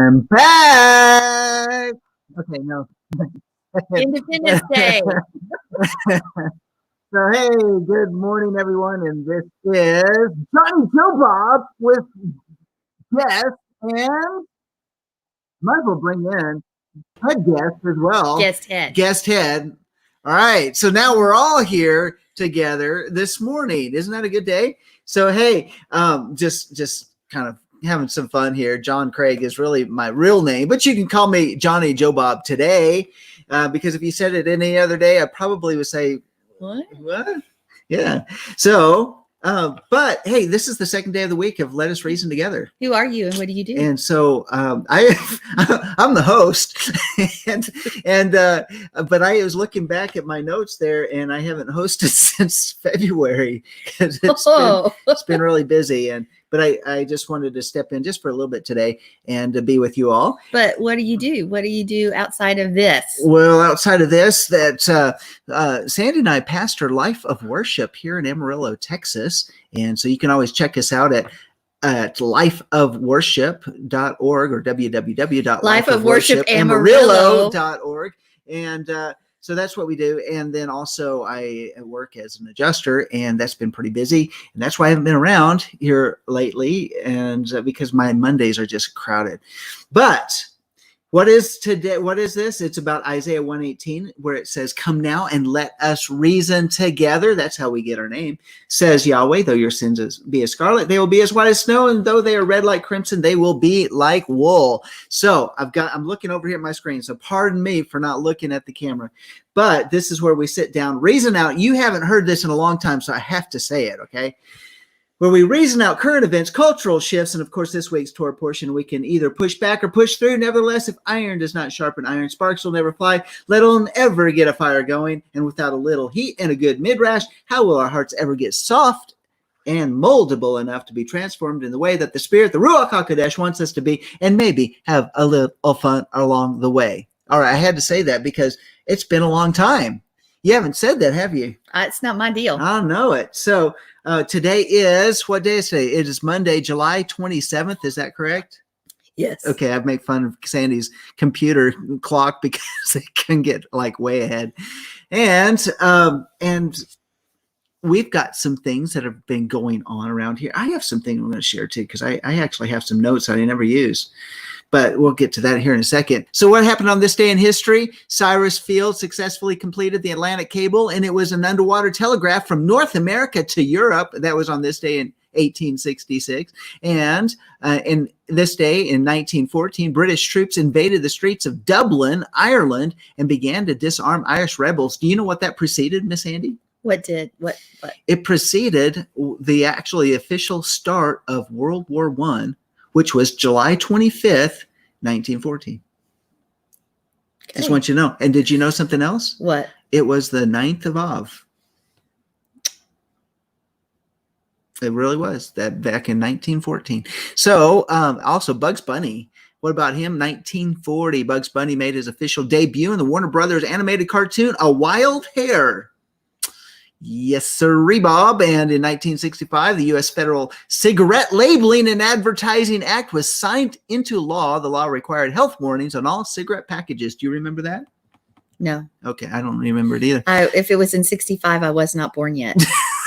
I'm back. Okay, no. Independence Day. So, hey, good morning, everyone. And this is Johnny Joe Bob with guest and might as well bring in a guest as well. Guest head. All right. So now we're all here together this morning. Isn't that a good day? So, hey, just kind of having some fun here. John Craig is really my real name, but you can call me Johnny Joe Bob today, because if you said it any other day, I probably would say, What? Yeah. So, but hey, this is the second day of the week of Let Us Reason Together. Who are you and what do you do? And so I'm the host, but I was looking back at my notes there, and I haven't hosted since February because it's been really busy. But I just wanted to step in just for a little bit today and to be with you all. But what do you do? What do you do outside of this? Well, outside of this, Sandi and I pastor Life of Worship here in Amarillo, Texas. And so you can always check us out at lifeofworship.org or www.lifeofworshipamarillo.org. And so that's what we do. And then also I work as an adjuster, and that's been pretty busy. And that's why I haven't been around here lately, and because my Mondays are just crowded. But what is today? What is this? It's about Isaiah 118, where it says, "Come now and let us reason together." That's how we get our name. Says Yahweh, "Though your sins be as scarlet, they will be as white as snow, and though they are red like crimson, they will be like wool." So I'm looking over here at my screen. So pardon me for not looking at the camera, but this is where we sit down, reason out. You haven't heard this in a long time, so I have to say it. Okay. Where we reason out current events, cultural shifts, and of course this week's Torah portion, we can either push back or push through. Nevertheless, if iron does not sharpen iron, sparks will never fly, let alone ever get a fire going. And without a little heat and a good midrash, how will our hearts ever get soft and moldable enough to be transformed in the way that the Spirit, the Ruach HaKodesh, wants us to be, and maybe have a little fun along the way? All right, I had to say that because it's been a long time. You haven't said that, have you? It's not my deal. I know it. So today is, what day is today? It is Monday, July 27th. Is that correct? Yes. Okay, I make fun of Sandy's computer clock because it can get like way ahead. And we've got some things that have been going on around here. I have something I'm going to share too, because I actually have some notes I never use. But we'll get to that here in a second. So what happened on this day in history? Cyrus Field successfully completed the Atlantic cable, and it was an underwater telegraph from North America to Europe. That was on this day in 1866. And in this day in 1914, British troops invaded the streets of Dublin, Ireland, and began to disarm Irish rebels. Do you know what that preceded, Miss Andy? What? It preceded the actually official start of World War I, which was July 25th, 1914. Okay. Just want you to know. And did you know something else? What? It was the 9th of Av. It really was, that back in 1914. So also Bugs Bunny. What about him? 1940, Bugs Bunny made his official debut in the Warner Brothers animated cartoon, A Wild Hare. Yes, sir, Bob. And in 1965, the U.S. Federal Cigarette Labeling and Advertising Act was signed into law. The law required health warnings on all cigarette packages. Do you remember that? No. Okay, I don't remember it either. If it was in 65, I was not born yet.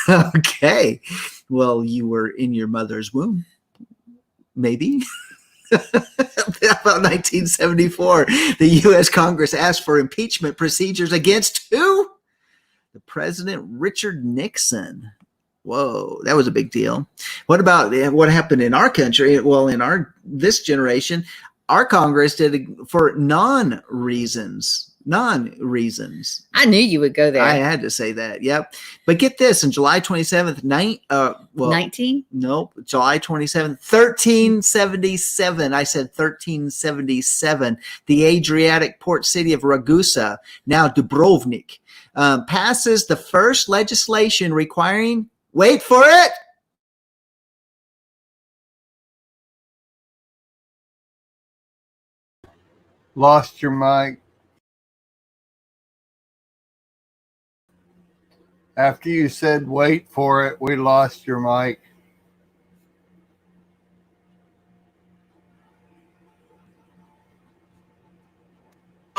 Okay. Well, you were in your mother's womb. Maybe. About 1974, the U.S. Congress asked for impeachment procedures against who? The President Richard Nixon. Whoa, that was a big deal. What about what happened in our country? Well, in this generation, our Congress did it for non-reasons. I knew you would go there. I had to say that. Yep. But get this, on July 27th, 19? Nope. July 27th, 1377. I said 1377. The Adriatic port city of Ragusa, now Dubrovnik, passes the first legislation requiring, wait for it, Lost your mic. After you said wait for it, we lost your mic.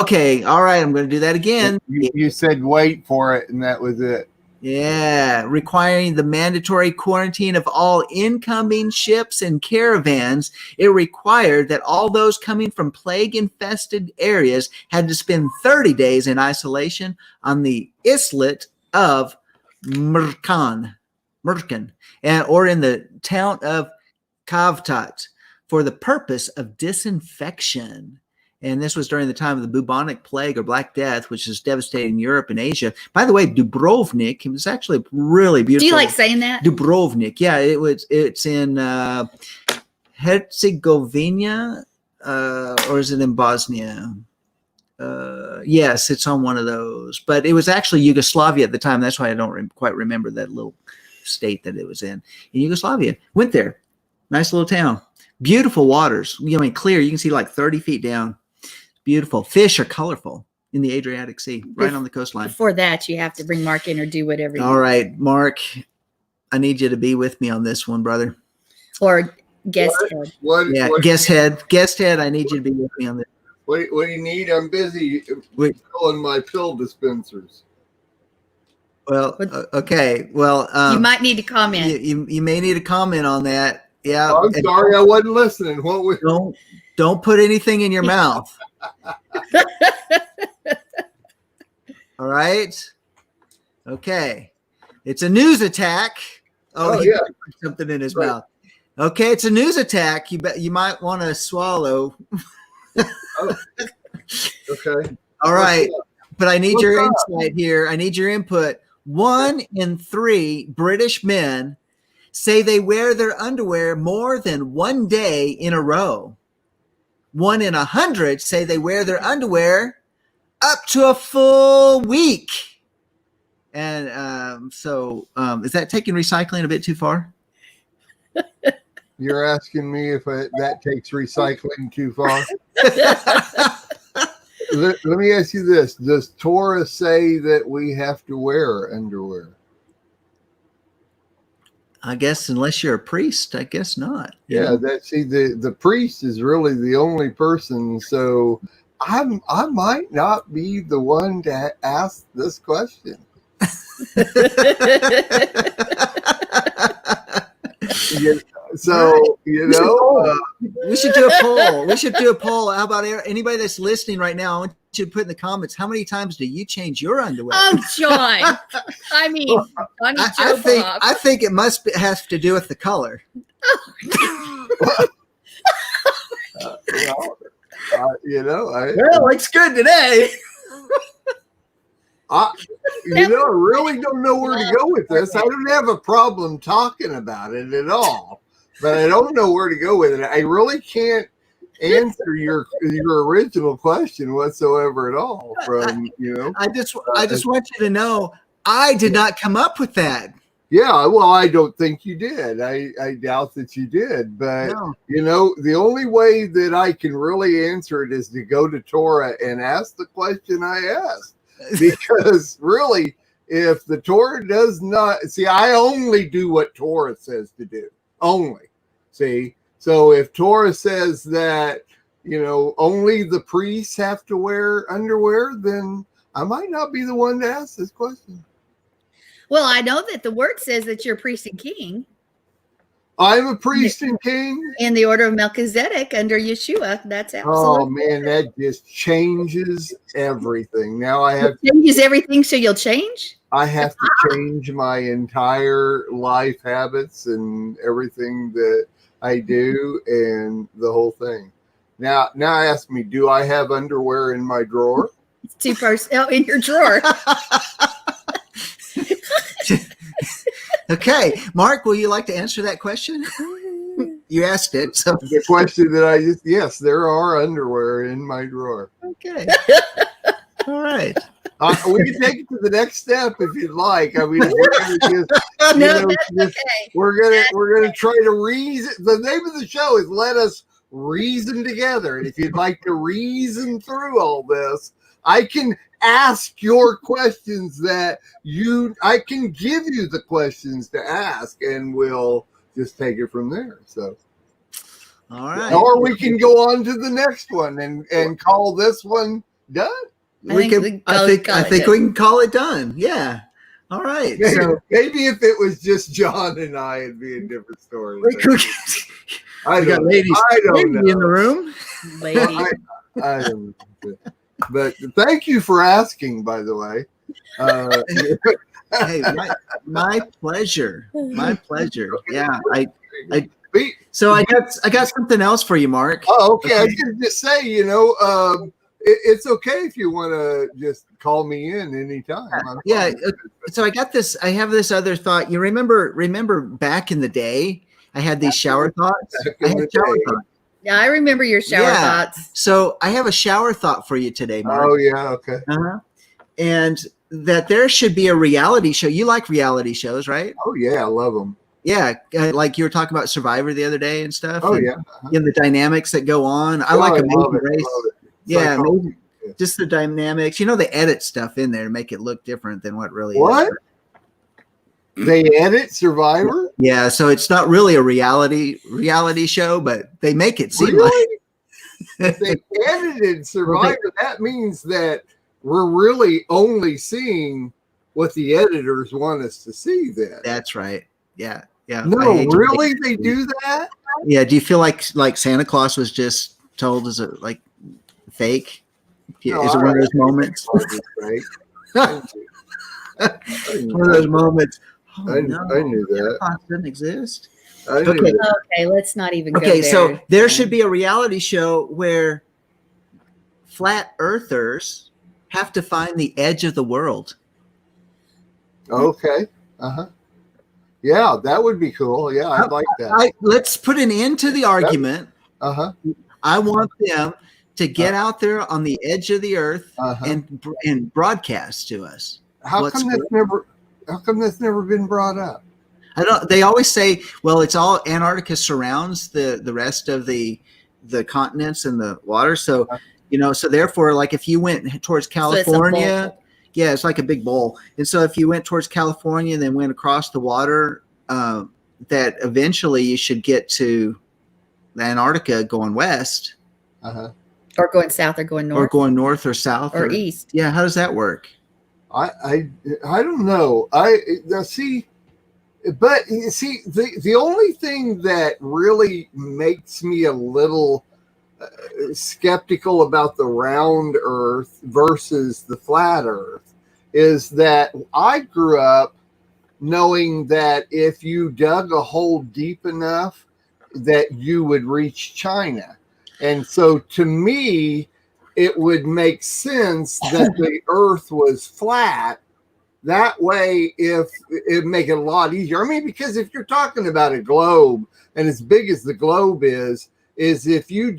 Okay. All right. I'm going to do that again. You said wait for it, and that was it. Yeah, requiring the mandatory quarantine of all incoming ships and caravans. It required that all those coming from plague-infested areas had to spend 30 days in isolation on the islet of Merkan, or in the town of Kavtat for the purpose of disinfection. And this was during the time of the bubonic plague or Black Death, which is devastating Europe and Asia. By the way, Dubrovnik, it was actually really beautiful. Do you like saying that? Dubrovnik, yeah, it's in Herzegovina, or is it in Bosnia? Yes, it's on one of those. But it was actually Yugoslavia at the time. That's why I don't quite remember that little state that it was in Yugoslavia. Went there. Nice little town. Beautiful waters. Clear. You can see like 30 feet down. Beautiful. Fish are colorful in the Adriatic Sea, right on the coastline. Before that, you have to bring Mark in or do whatever you All right, Mark, I need you to be with me on this one, brother. Or guest head. Guest head. Guest head, I need you to be with me on this. What do you need? I'm busy filling my pill dispensers. Well, okay. Well, you might need to comment. You may need to comment on that. Yeah. I'm sorry, I wasn't listening. Don't put anything in your mouth. All right. Okay. It's a news attack. Oh yeah. Put something in his mouth. Okay, it's a news attack. You might want to swallow. Okay. All right. But I need your insight here. I need your input. 1 in 3 British men say they wear their underwear more than one day in a row. 1 in 100 say they wear their underwear up to a full week. And so is that taking recycling a bit too far? You're asking me if that takes recycling too far? Let me ask you this. Does Torah say that we have to wear underwear? I guess unless you're a priest, I guess not. Yeah, the priest is really the only person. So I might not be the one to ask this question. We should do a poll. We should do a poll. How about anybody that's listening right now? I want you to put in the comments, how many times do you change your underwear? Oh, John. I mean, I think it has to do with the color. Well, looks good today. I really don't know where to go with this. I don't have a problem talking about it at all, but I don't know where to go with it. I really can't answer your original question whatsoever at all. I just want you to know I did not come up with that. Yeah, well, I don't think you did. I doubt that you did. But, the only way that I can really answer it is to go to Torah and ask the question I asked. Because really, if the Torah does not see, I only do what Torah says to do. Only. See? So if Torah says that, only the priests have to wear underwear, then I might not be the one to ask this question. Well, I know that the word says that you're a priest and king. I'm a priest and king. In the order of Melchizedek under Yeshua. That's absolutely. Oh, man, that just changes everything. Now I have to changes everything, so you'll change? I have to change my entire life habits and everything that I do and the whole thing. Now ask me, do I have underwear in my drawer? It's 2 in your drawer. Okay, Mark, will you like to answer that question? You asked it. So the question that yes, there are underwear in my drawer. Okay. All right. We can take it to the next step if you'd like. I mean, we're gonna try to reason. The name of the show is "Let Us Reason Together," and if you'd like to reason through all this, I can ask your questions I can give you the questions to ask, and we'll just take it from there. So, all right. Or we can go on to the next one and call this one done? I think we can call it done. Yeah. All right. Maybe, So maybe if it was just John and I, it'd be a different story. I got ladies don't know. in the room. Lady. I don't know. But thank you for asking, by the way. Hey, my pleasure. My pleasure. Yeah. So I got something else for you, Mark. Oh, okay. I was going to just say, it's okay if you want to just call me in anytime. Yeah. So I have this other thought. You remember back in the day, I had these shower thoughts. Yeah, I remember your shower thoughts. So I have a shower thought for you today, Mark. Oh, yeah. Okay. And that there should be a reality show. You like reality shows, right? Oh, yeah. I love them. Yeah. Like you were talking about Survivor the other day and stuff. Oh, and, yeah. The dynamics that go on. I like Amazing Race. Yeah. Just the dynamics. They edit stuff in there to make it look different than what really is. They edit Survivor? Yeah, so it's not really a reality show, but they make it seem like they edited Survivor. That means that we're really only seeing what the editors want us to see then. That's right. Yeah. Yeah. No, really? They do that? Yeah. Do you feel like Santa Claus was just told as a fake? No, is it one of those moments? One of those moments. Oh, I knew that. Santa Claus didn't exist. Okay, let's not even go there. Okay, so there should be a reality show where flat earthers have to find the edge of the world. Okay. Yeah, that would be cool. Yeah, I'd like that. Let's put an end to the argument. I want them to get out there on the edge of the earth and broadcast to us. How come that's never been brought up? They always say, well, it's all Antarctica surrounds the rest of the continents and the water. So, so therefore, like if you went towards California, it's like a big bowl. And so if you went towards California and then went across the water, that eventually you should get to Antarctica going west. Or going south or going north. Or going north or south. Or east. Yeah, how does that work? I don't know. But you see, the only thing that really makes me a little skeptical about the round earth versus the flat earth is that I grew up knowing that if you dug a hole deep enough that you would reach China. And so to me, it would make sense that the earth was flat. That way, if it'd make it a lot easier. I mean, because if you're talking about a globe and as big as the globe is if you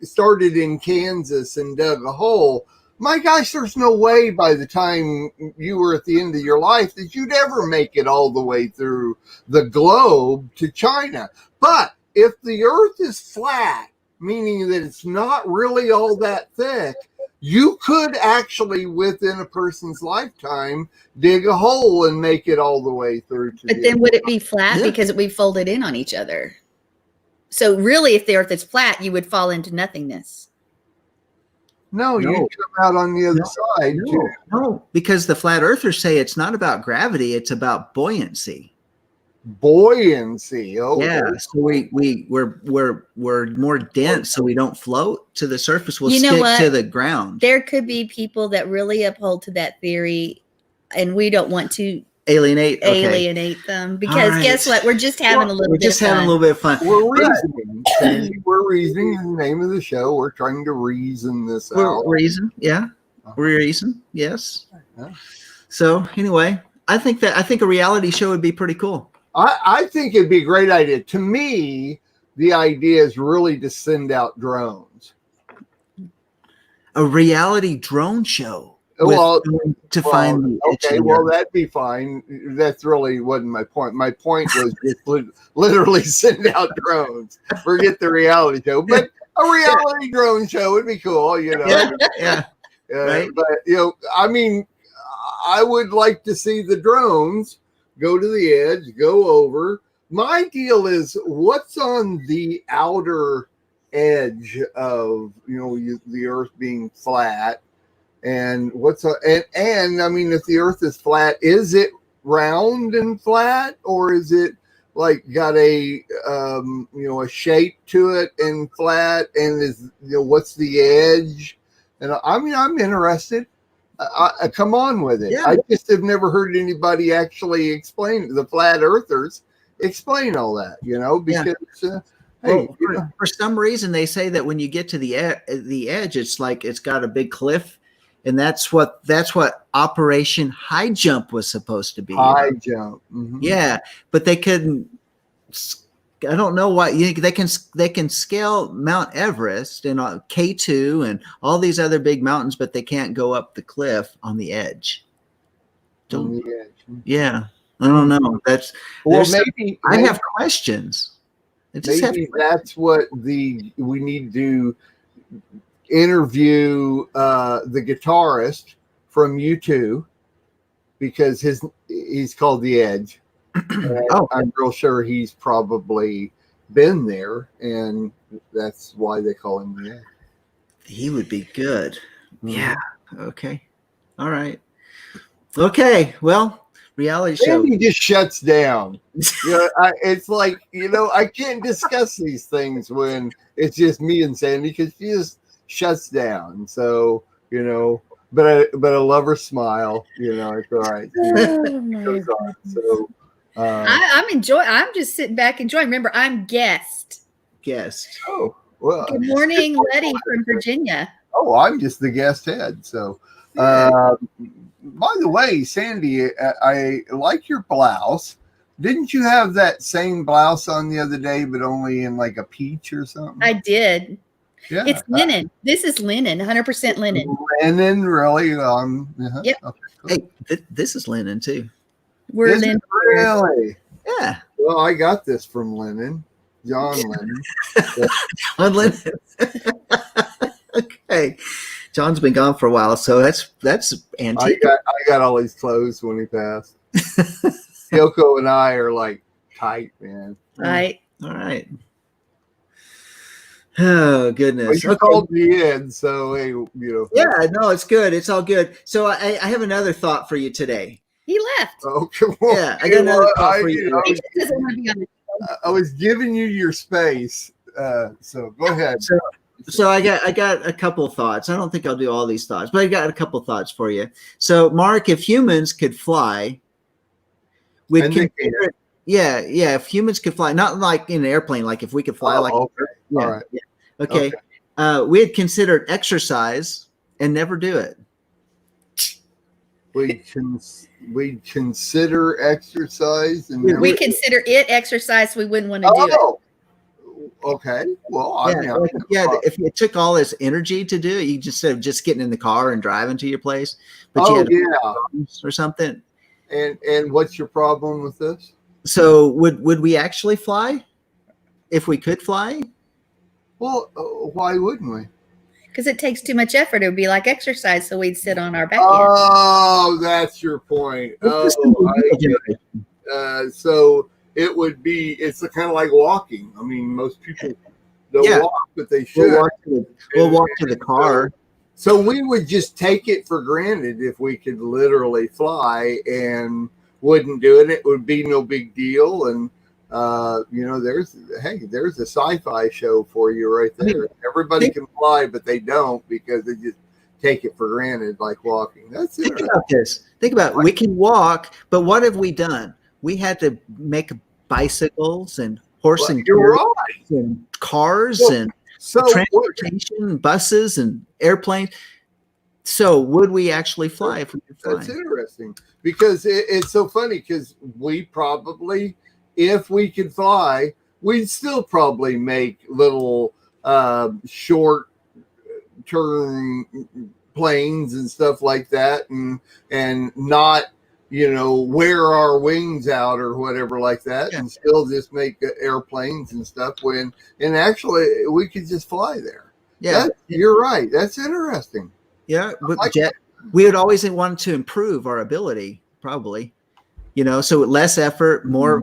started in Kansas and dug a hole, my gosh, there's no way by the time you were at the end of your life that you'd ever make it all the way through the globe to China. But if the earth is flat, meaning that it's not really all that thick, you could actually, within a person's lifetime, dig a hole and make it all the way through to But then would it be flat because it would be folded in on each other? So really, if the earth is flat, you would fall into nothingness. No, you come out on the other side. No, because the flat earthers say it's not about gravity, it's about buoyancy. Buoyancy. Oh, yeah. So we're more dense, so we don't float to the surface. We'll stick to the ground. There could be people that really uphold to that theory, and we don't want to alienate them because guess what? We're just having a little bit of fun. We're reasoning. We're reasoning is the name of the show. We're trying to reason this out. Reason, yeah. Reason, yes. So anyway, I think a reality show would be pretty cool. I think it'd be a great idea. To me, the idea is really to send out drones. A reality drone show. Find the okay, well, that'd be fine. That's really wasn't my point. My point was just literally send out drones. Forget the reality show, but a reality drone show would be cool, Yeah. Right. But I mean, I would like to see the drones go to the edge, go over. My deal is what's on the outer edge of the earth being flat. And and I mean, if the earth is flat, is it round and flat, or is it like got a a shape to it and flat, and is what's the edge? And I mean, I'm interested. I come on with it. Yeah. I just have never heard anybody actually explain, the flat earthers explain all that, because for some reason they say that when you get to the edge, it's like it's got a big cliff, and that's what Operation High Jump was supposed to be. High jump. Mm-hmm. Yeah, but they couldn't. I don't know why. They can scale Mount Everest and K2 and all these other big mountains, but they can't go up the cliff on the edge. Yeah, I don't know. Maybe I have questions. Maybe that's what we need to interview the guitarist from U2, because he's called The Edge. I'm real sure he's probably been there, and that's why they call him The Edge. He would be good. Mm-hmm. Yeah. Okay. All right. Okay. Well, reality show. He just shuts down. It's like, I can't discuss these things when it's just me and Sandy, because she just shuts down. So, but I love her smile. It's all right. So I'm just sitting back enjoying. Remember, I'm guest. Oh, well. Good morning, Letty from Virginia. Oh, I'm just the guest head. So, by the way, Sandy, I like your blouse. Didn't you have that same blouse on the other day, but only in like a peach or something? I did. Yeah. It's linen. This is linen, 100% linen. Linen, really? Yep. Okay, cool. Hey, this is linen too. We're linen. Really? Yeah. Well, I got this from Lennon, John Lennon. On linen. Okay. John's been gone for a while, so that's antique. I got all his clothes when he passed. Yoko and I are like tight, man. Right. All right. Oh goodness. Well, you called me in, so hey, Yeah, no, it's good. It's all good. So I have another thought for you today. He left. Oh, come on. Yeah, I got another thought for you. I was giving you your space. So go ahead. So I got a couple of thoughts. I don't think I'll do all these thoughts, but I got a couple of thoughts for you. So, Mark, if humans could fly, if humans could fly, not like in an airplane, like if we could fly, okay. All right. Yeah. Okay. We'd consider exercise and never do it. We consider exercise and we consider it exercise. We wouldn't want to do it. Okay. Well, if it took all this energy to do it, you instead of just getting in the car and driving to your place, but or something. And what's your problem with this? So would we actually fly if we could fly? Well, why wouldn't we? Because it takes too much effort. It would be like exercise, so we'd sit on our back. Oh, that's your point. So it would be. It's kind of like walking. I mean, most people don't walk, but they should. We'll walk to the car. So we would just take it for granted if we could literally fly and wouldn't do it. It would be no big deal. And there's a sci-fi show for you right there. Everybody can fly, but they don't because they just take it for granted, like walking. That's it. Think about this. Think about it. We can walk, but what have we done? We had to make bicycles and horse and cars and transportation, buses and airplanes. So would we actually fly if we could fly? That's interesting because it's so funny because we probably, if we could fly, we'd still probably make little short term planes and stuff like that and not wear our wings out or whatever like that and still just make airplanes and stuff and actually we could just fly there. You're right. That's interesting. Yeah, we would always want to improve our ability, probably. So less effort, more,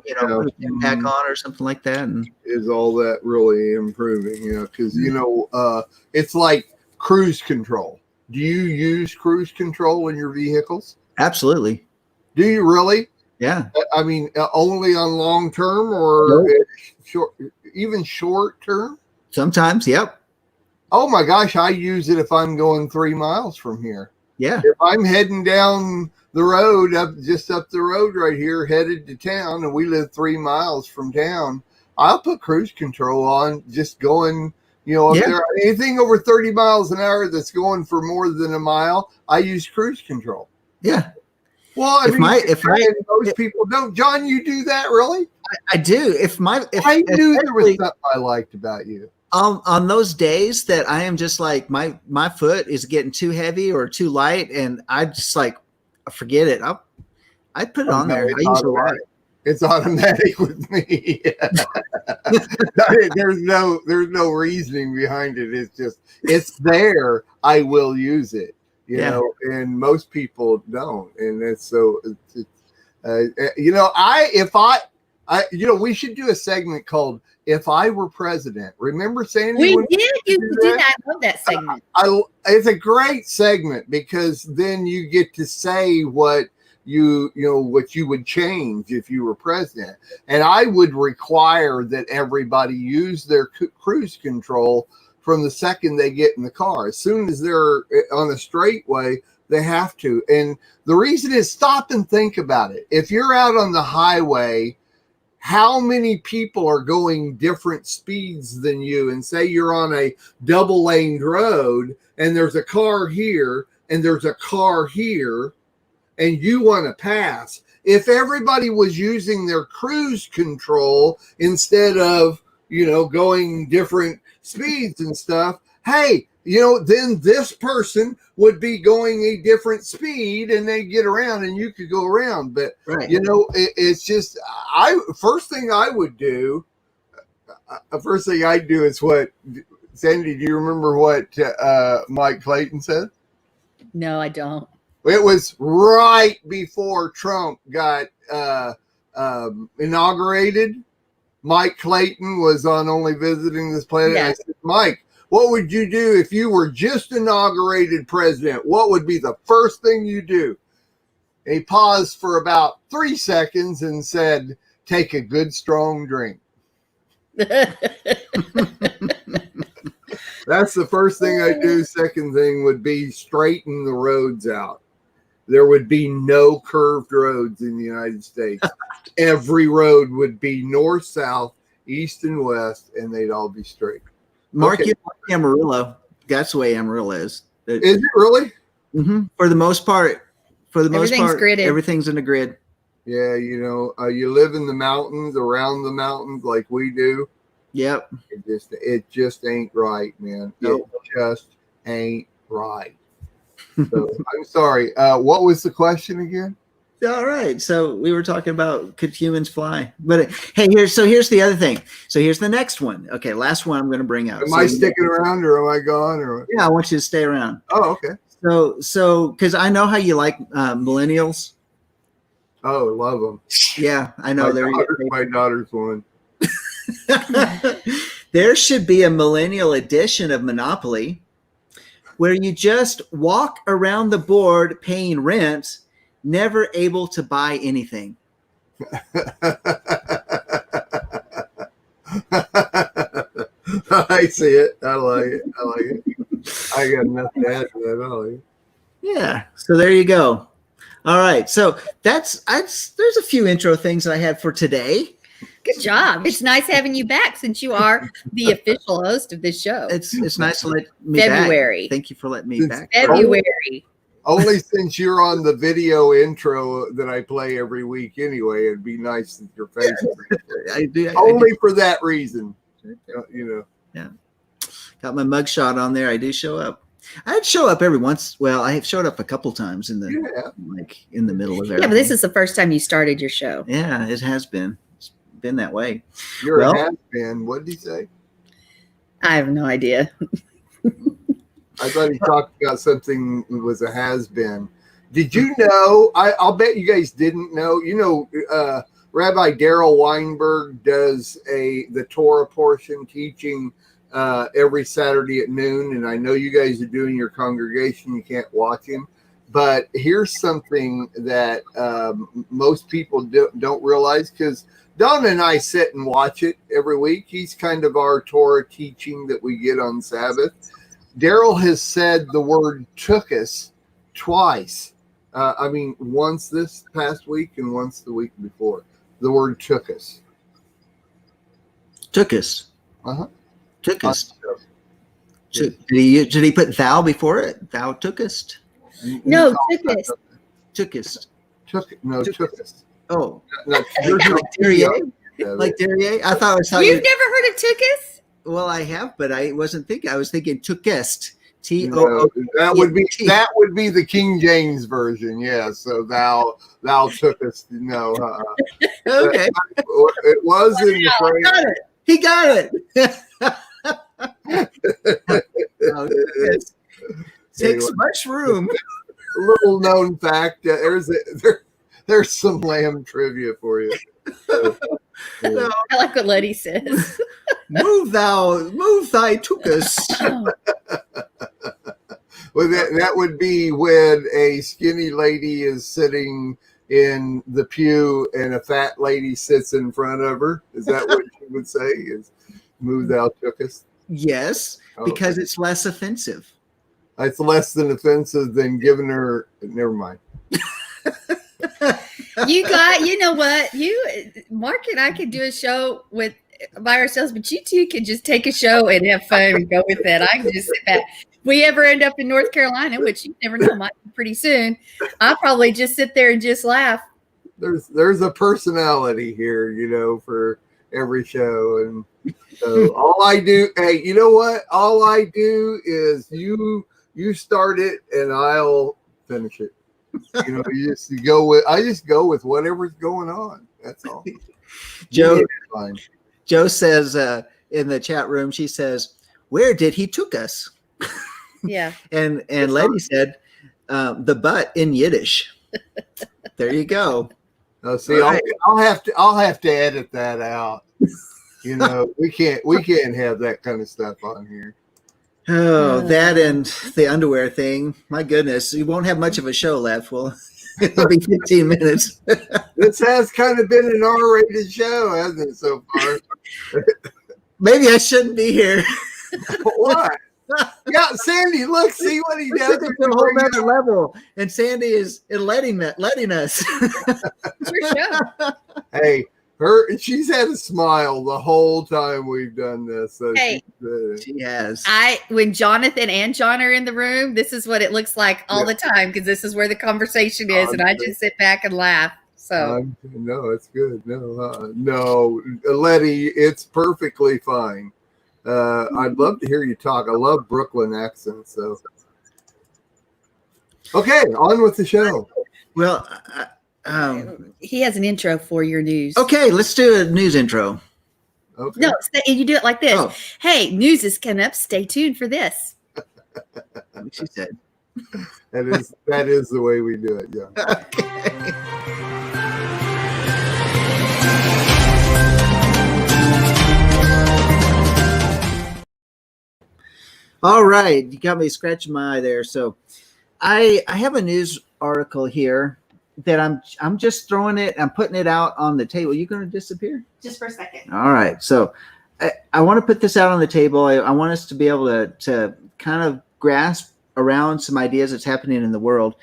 pack on or something like that. And is all that really improving? Because it's like cruise control. Do you use cruise control in your vehicles? Absolutely. Do you really? Yeah. I mean, only on long term or short, even short term? Sometimes, yep. Oh my gosh, I use it if I'm going 3 miles from here. Yeah. If I'm heading down the road, up the road right here, headed to town, and we live 3 miles from town, I'll put cruise control on, just going, if there anything over 30 miles an hour that's going for more than a mile, I use cruise control. Yeah. Well, most people don't. John, you do that really? I do. I knew there was something I liked about you. On those days that I am just like my foot is getting too heavy or too light, and I just like forget it. I put it on there. I use it a lot. It's automatic with me. There's no reasoning behind it. It's just it's there. I will use it. You know, and most people don't, and it's so. We should do a segment called "If I Were President." Remember, Sandy? We did. You did. I love that segment. It's a great segment because then you get to say what you would change if you were president, and I would require that everybody use their cruise control from the second they get in the car. As soon as they're on a straightway, they have to. And the reason is, stop and think about it. If you're out on the highway, how many people are going different speeds than you? And say you're on a double laned road and there's a car here and there's a car here and you want to pass. If everybody was using their cruise control instead of, going different speeds and stuff, hey, then this person would be going a different speed and they get around and you could go around. But, it's just, first thing I'd do is what, Sandy, do you remember what Mike Clayton said? No, I don't. It was right before Trump got inaugurated. Mike Clayton was on Only Visiting This Planet. Yeah. I said, Mike, what would you do if you were just inaugurated president? What would be the first thing you do? And he paused for about 3 seconds and said, take a good strong drink. That's the first thing I do. Second thing would be straighten the roads out. There would be no curved roads in the United States. Every road would be north, south, east, and west, and they'd all be straight. Mark, you like Amarillo. That's the way Amarillo is. Is it really? Mm-hmm. For the most part, gridded. Everything's in the grid. Yeah, you live in the mountains, around the mountains, like we do. Yep. It just ain't right, man. Nope. It just ain't right. So I'm sorry. What was the question again? All right. So we were talking about could humans fly? But hey, here's the other thing. So here's the next one. Okay, last one I'm going to bring up. Am I sticking around or am I gone? Or yeah, I want you to stay around. Oh, okay. So because I know how you like millennials. Oh, love them. Yeah, I know. My daughter's one. There should be a millennial edition of Monopoly where you just walk around the board paying rent, never able to buy anything. I see it. I like it. I got nothing to add to that. I like it. Yeah. So there you go. All right. So there's a few intro things that I had for today. Good job. It's nice having you back since you are the official host of this show. It's nice to let me February. back. Thank you for letting me back. February. Only since you're on the video intro that I play every week anyway, it'd be nice that your face. I do. Only for that reason. Yeah. Got my mugshot on there. I do show up. I'd show up every once. Well, I have showed up a couple times in the middle of everything. Yeah, but this is the first time you started your show. Yeah, it has been. It's been that way. You're a has-been. What did he say? I have no idea. I thought he talked about something that was a has-been. Did you know? I'll bet you guys didn't know. Rabbi Daryl Weinberg does the Torah Portion teaching every Saturday at noon. And I know you guys are doing your congregation. You can't watch him. But here's something that most people don't realize, because Donna and I sit and watch it every week. He's kind of our Torah teaching that we get on Sabbath. Daryl has said the word took us twice. Once this past week and once the week before. The word took us. Took us. Uh-huh. Took us. Did he put thou before it? Thou tookest? No, tookest. Tookest. Took us. Oh. Like Derriere? Like Derriere? I thought it was how You've never heard of tookest? Well, I have, but I wasn't thinking. I was thinking tookest. That would be the King James version. Yeah. So thou tookest. No. Okay. It was in the phrase. He got it. Takes much room. Little known fact. There's some lamb trivia for you. I like what Letty says. Move thy tookest. Well, that would be when a skinny lady is sitting in the pew and a fat lady sits in front of her. Is that what you would say? Is move thou tookest? Yes, because it's less offensive. It's less than offensive than giving her. Never mind. You know what? Mark and I could do a show by ourselves, but you two could just take a show and have fun and go with it. I can just sit back. If we ever end up in North Carolina, which you never know, might be pretty soon, I'll probably just sit there and just laugh. There's a personality here, for every show. And so all I do, hey, you know what? All I do is you start it and I'll finish it. I just go with whatever's going on. That's all. Joe says in the chat room, she says, "Where did he took us?" Yeah. and Letty said, "The butt in Yiddish." There you go. See, right. I'll have to edit that out. We can't have that kind of stuff on here. Oh, that and the underwear thing. My goodness, you won't have much of a show left. Well, it'll be 15 minutes. This has kind of been an R-rated show, hasn't it, so far? Maybe I shouldn't be here. Why? Yeah, Sandy, look, see what he does. It's a whole other level, and Sandy is letting us. It's your show. Hey, she's had a smile the whole time we've done this. So hey, she has. When Jonathan and John are in the room, this is what it looks like all the time, because this is where the conversation is, and I just sit back and laugh. So no, it's good. No, Letty, it's perfectly fine. I'd love to hear you talk. I love Brooklyn accents. So, okay, on with the show. Well, he has an intro for your news. Okay, let's do a news intro. Okay. No, you do it like this. Oh. Hey, news is coming up. Stay tuned for this. She said. That is the way we do it. Yeah. Okay. All right, you got me scratching my eye there. So, I have a news article here that I'm just throwing it. I'm putting it out on the table. You going to disappear? Just for a second. All right. So, I want to put this out on the table. I want us to be able to kind of grasp around some ideas that's happening in the world,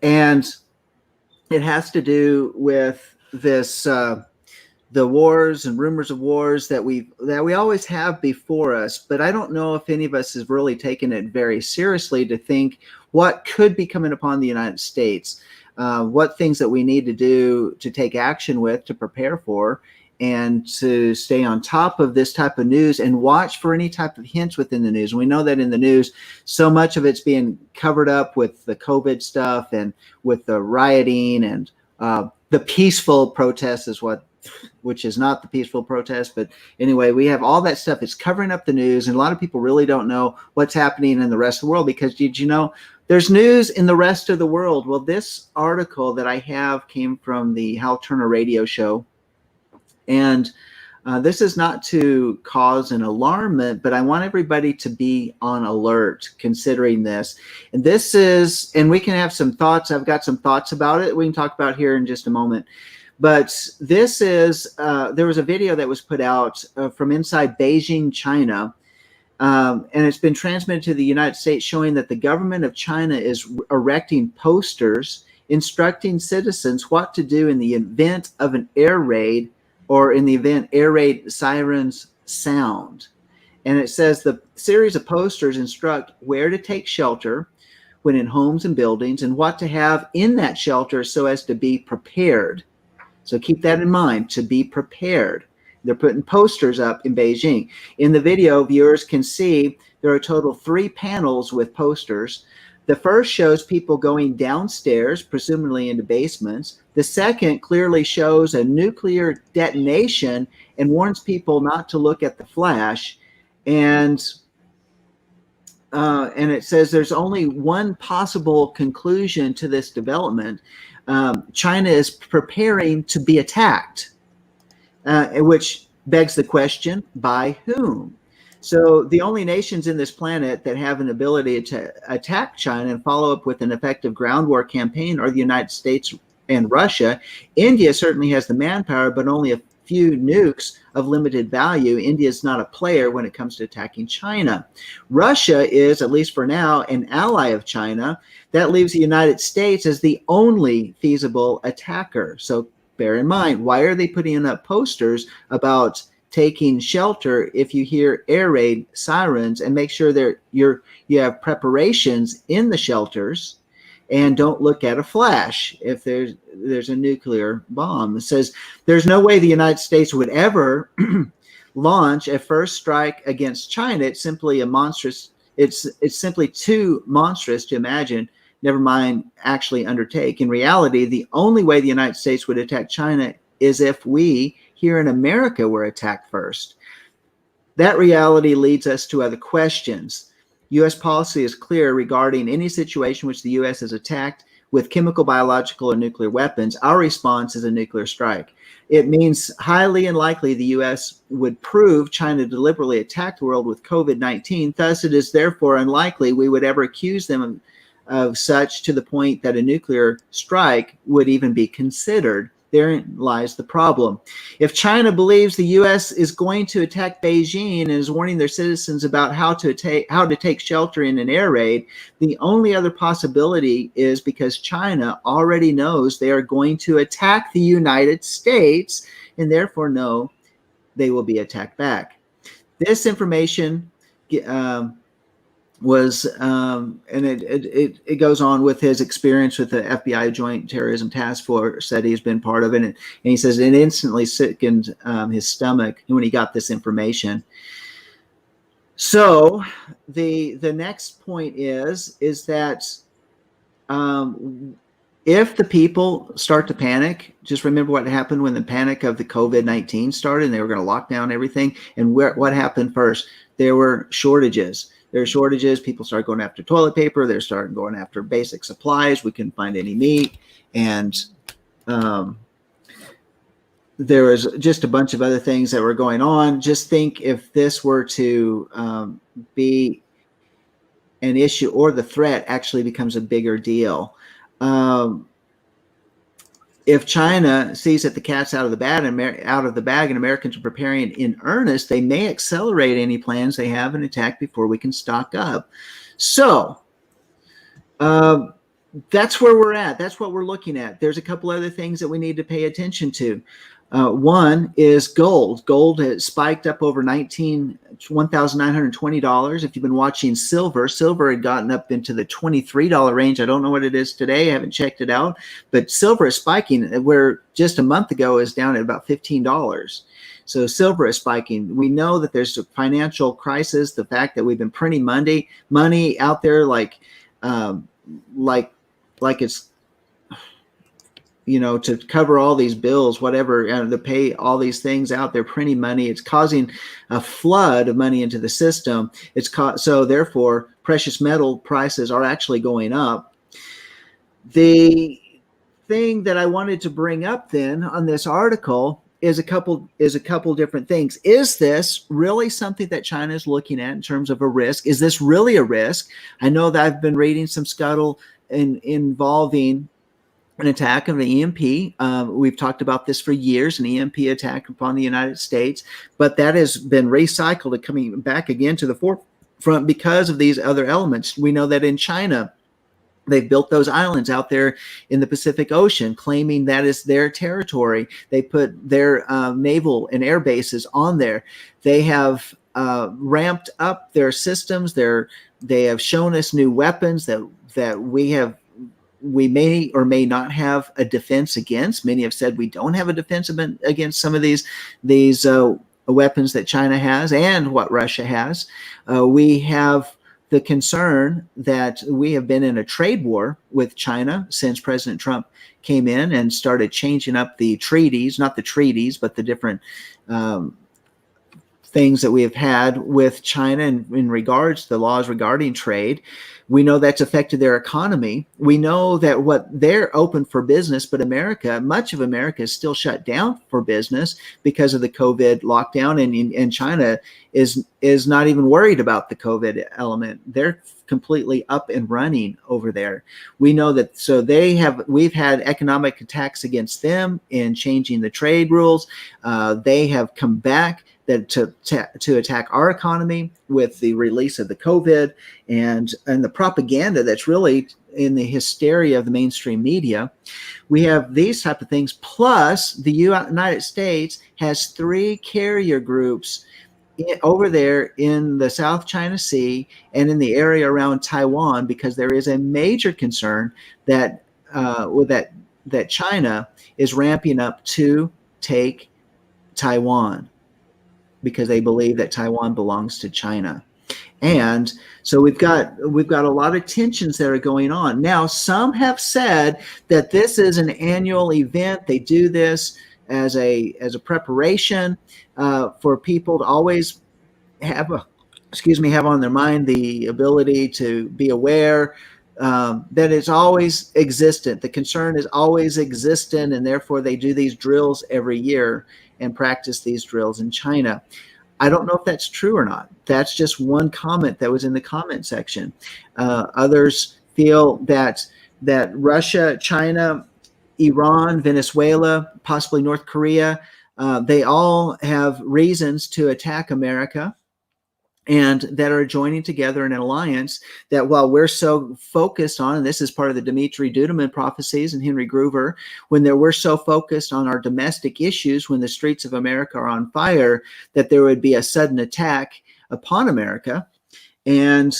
and it has to do with this. The wars and rumors of wars that we always have before us, but I don't know if any of us has really taken it very seriously to think what could be coming upon the United States, what things that we need to do to take action with, to prepare for, and to stay on top of this type of news and watch for any type of hints within the news. We know that in the news, so much of it's being covered up with the COVID stuff and with the rioting and the peaceful protest which is not the peaceful protest. But anyway, we have all that stuff. It's covering up the news. And a lot of people really don't know what's happening in the rest of the world, because did you know there's news in the rest of the world? Well, this article that I have came from the Hal Turner radio show. And This is not to cause an alarmment, but I want everybody to be on alert considering this. And this is, and we can have some thoughts. I've got some thoughts about it we can talk about here in just a moment. But this is, there was a video that was put out from inside Beijing, China. And it's been transmitted to the United States showing that the government of China is erecting posters instructing citizens what to do in the event of an air raid, or in the event air raid sirens sound. And it says the series of posters instruct where to take shelter when in homes and buildings, and what to have in that shelter so as to be prepared. So keep that in mind, to be prepared. They're putting posters up in Beijing. In the video, viewers can see there are a total of 3 panels with posters. The first shows people going downstairs, presumably into basements. The second clearly shows a nuclear detonation and warns people not to look at the flash. And it says there's only one possible conclusion to this development. China is preparing to be attacked, which begs the question, by whom? So the only nations in this planet that have an ability to attack China and follow up with an effective ground war campaign are the United States and Russia. India certainly has the manpower, but only a few nukes of limited value. India is not a player when it comes to attacking China. Russia is, at least for now, an ally of China. That leaves the United States as the only feasible attacker. So bear in mind, why are they putting up posters about taking shelter if you hear air raid sirens, and make sure that you have preparations in the shelters, and don't look at a flash if there's a nuclear bomb. It says there's no way the United States would ever launch a first strike against China. It's simply a monstrous, it's simply too monstrous to imagine, never mind actually undertake. In reality, the only way the United States would attack China is if we here in America were attacked first. That reality leads us to other questions. U.S. policy is clear regarding any situation which the U.S. is attacked with chemical, biological, or nuclear weapons. Our response is a nuclear strike. It means highly unlikely the U.S. would prove China deliberately attacked the world with COVID-19. Thus, it is therefore unlikely we would ever accuse them of such to the point that a nuclear strike would even be considered. Therein lies the problem. If China believes the U.S. is going to attack Beijing and is warning their citizens about how to take shelter in an air raid, the only other possibility is because China already knows they are going to attack the United States, and therefore know they will be attacked back. This information was, and it goes on with his experience with the FBI Joint Terrorism Task Force that he's been part of, and he says it instantly sickened his stomach when he got this information. So the next point is that if the people start to panic, just remember what happened when the panic of the COVID-19 started and they were going to lock down everything. And what happened first? There were shortages. There are shortages. People start going after toilet paper. They're starting going after basic supplies. We couldn't find any meat. And there was just a bunch of other things that were going on. Just think if this were to be an issue, or the threat actually becomes a bigger deal. If China sees that the cat's out of the bag and Americans are preparing in earnest, they may accelerate any plans they have and attack before we can stock up. So that's where we're at. That's what we're looking at. There's a couple other things that we need to pay attention to. One is gold. Gold has spiked up over $1,920. If you've been watching silver had gotten up into the $23 range. I don't know what it is today. I haven't checked it out. But silver is spiking, where just a month ago is down at about $15. So silver is spiking. We know that there's a financial crisis. The fact that we've been printing money out there like it's, to cover all these bills, whatever, to pay all these things out there, printing money. It's causing a flood of money into the system. So therefore, precious metal prices are actually going up. The thing that I wanted to bring up then on this article is a couple different things. Is this really something that China is looking at in terms of a risk? Is this really a risk? I know that I've been reading some scuttle involving an attack of an EMP. We've talked about this for years, an EMP attack upon the United States, but that has been recycled and coming back again to the forefront because of these other elements. We know that in China, they've built those islands out there in the Pacific Ocean, claiming that is their territory. They put their naval and air bases on there. They have ramped up their systems. They have shown us new weapons that we may or may not have a defense against. Many have said we don't have a defense against some of these weapons that China has and what Russia has. We have the concern that we have been in a trade war with China since President Trump came in and started changing up the treaties, not the treaties, but the different things that we have had with China in regards to the laws regarding trade. We know that's affected their economy. We know that what they're open for business, but much of America is still shut down for business because of the COVID lockdown, and China is not even worried about the COVID element. They're completely up and running over there. We know that, so we've had economic attacks against them in changing the trade rules. They have come back to attack our economy with the release of the COVID and the propaganda that's really in the hysteria of the mainstream media. We have these type of things. Plus, the United States has 3 carrier groups over there in the South China Sea and in the area around Taiwan, because there is a major concern that China is ramping up to take Taiwan, because they believe that Taiwan belongs to China. And so we've got a lot of tensions that are going on. Now, some have said that this is an annual event. They do this as a preparation for people to always have on their mind the ability to be aware that it's always existent. The concern is always existent, and therefore they do these drills every year and practice these drills in China. I don't know if that's true or not. That's just one comment that was in the comment section. Others feel that Russia, China, Iran, Venezuela, possibly North Korea, they all have reasons to attack America, and that are joining together in an alliance that, while we're so focused on, and this is part of the Dmitri Duduman prophecies and Henry Groover, we're so focused on our domestic issues, when the streets of America are on fire, that there would be a sudden attack upon America. And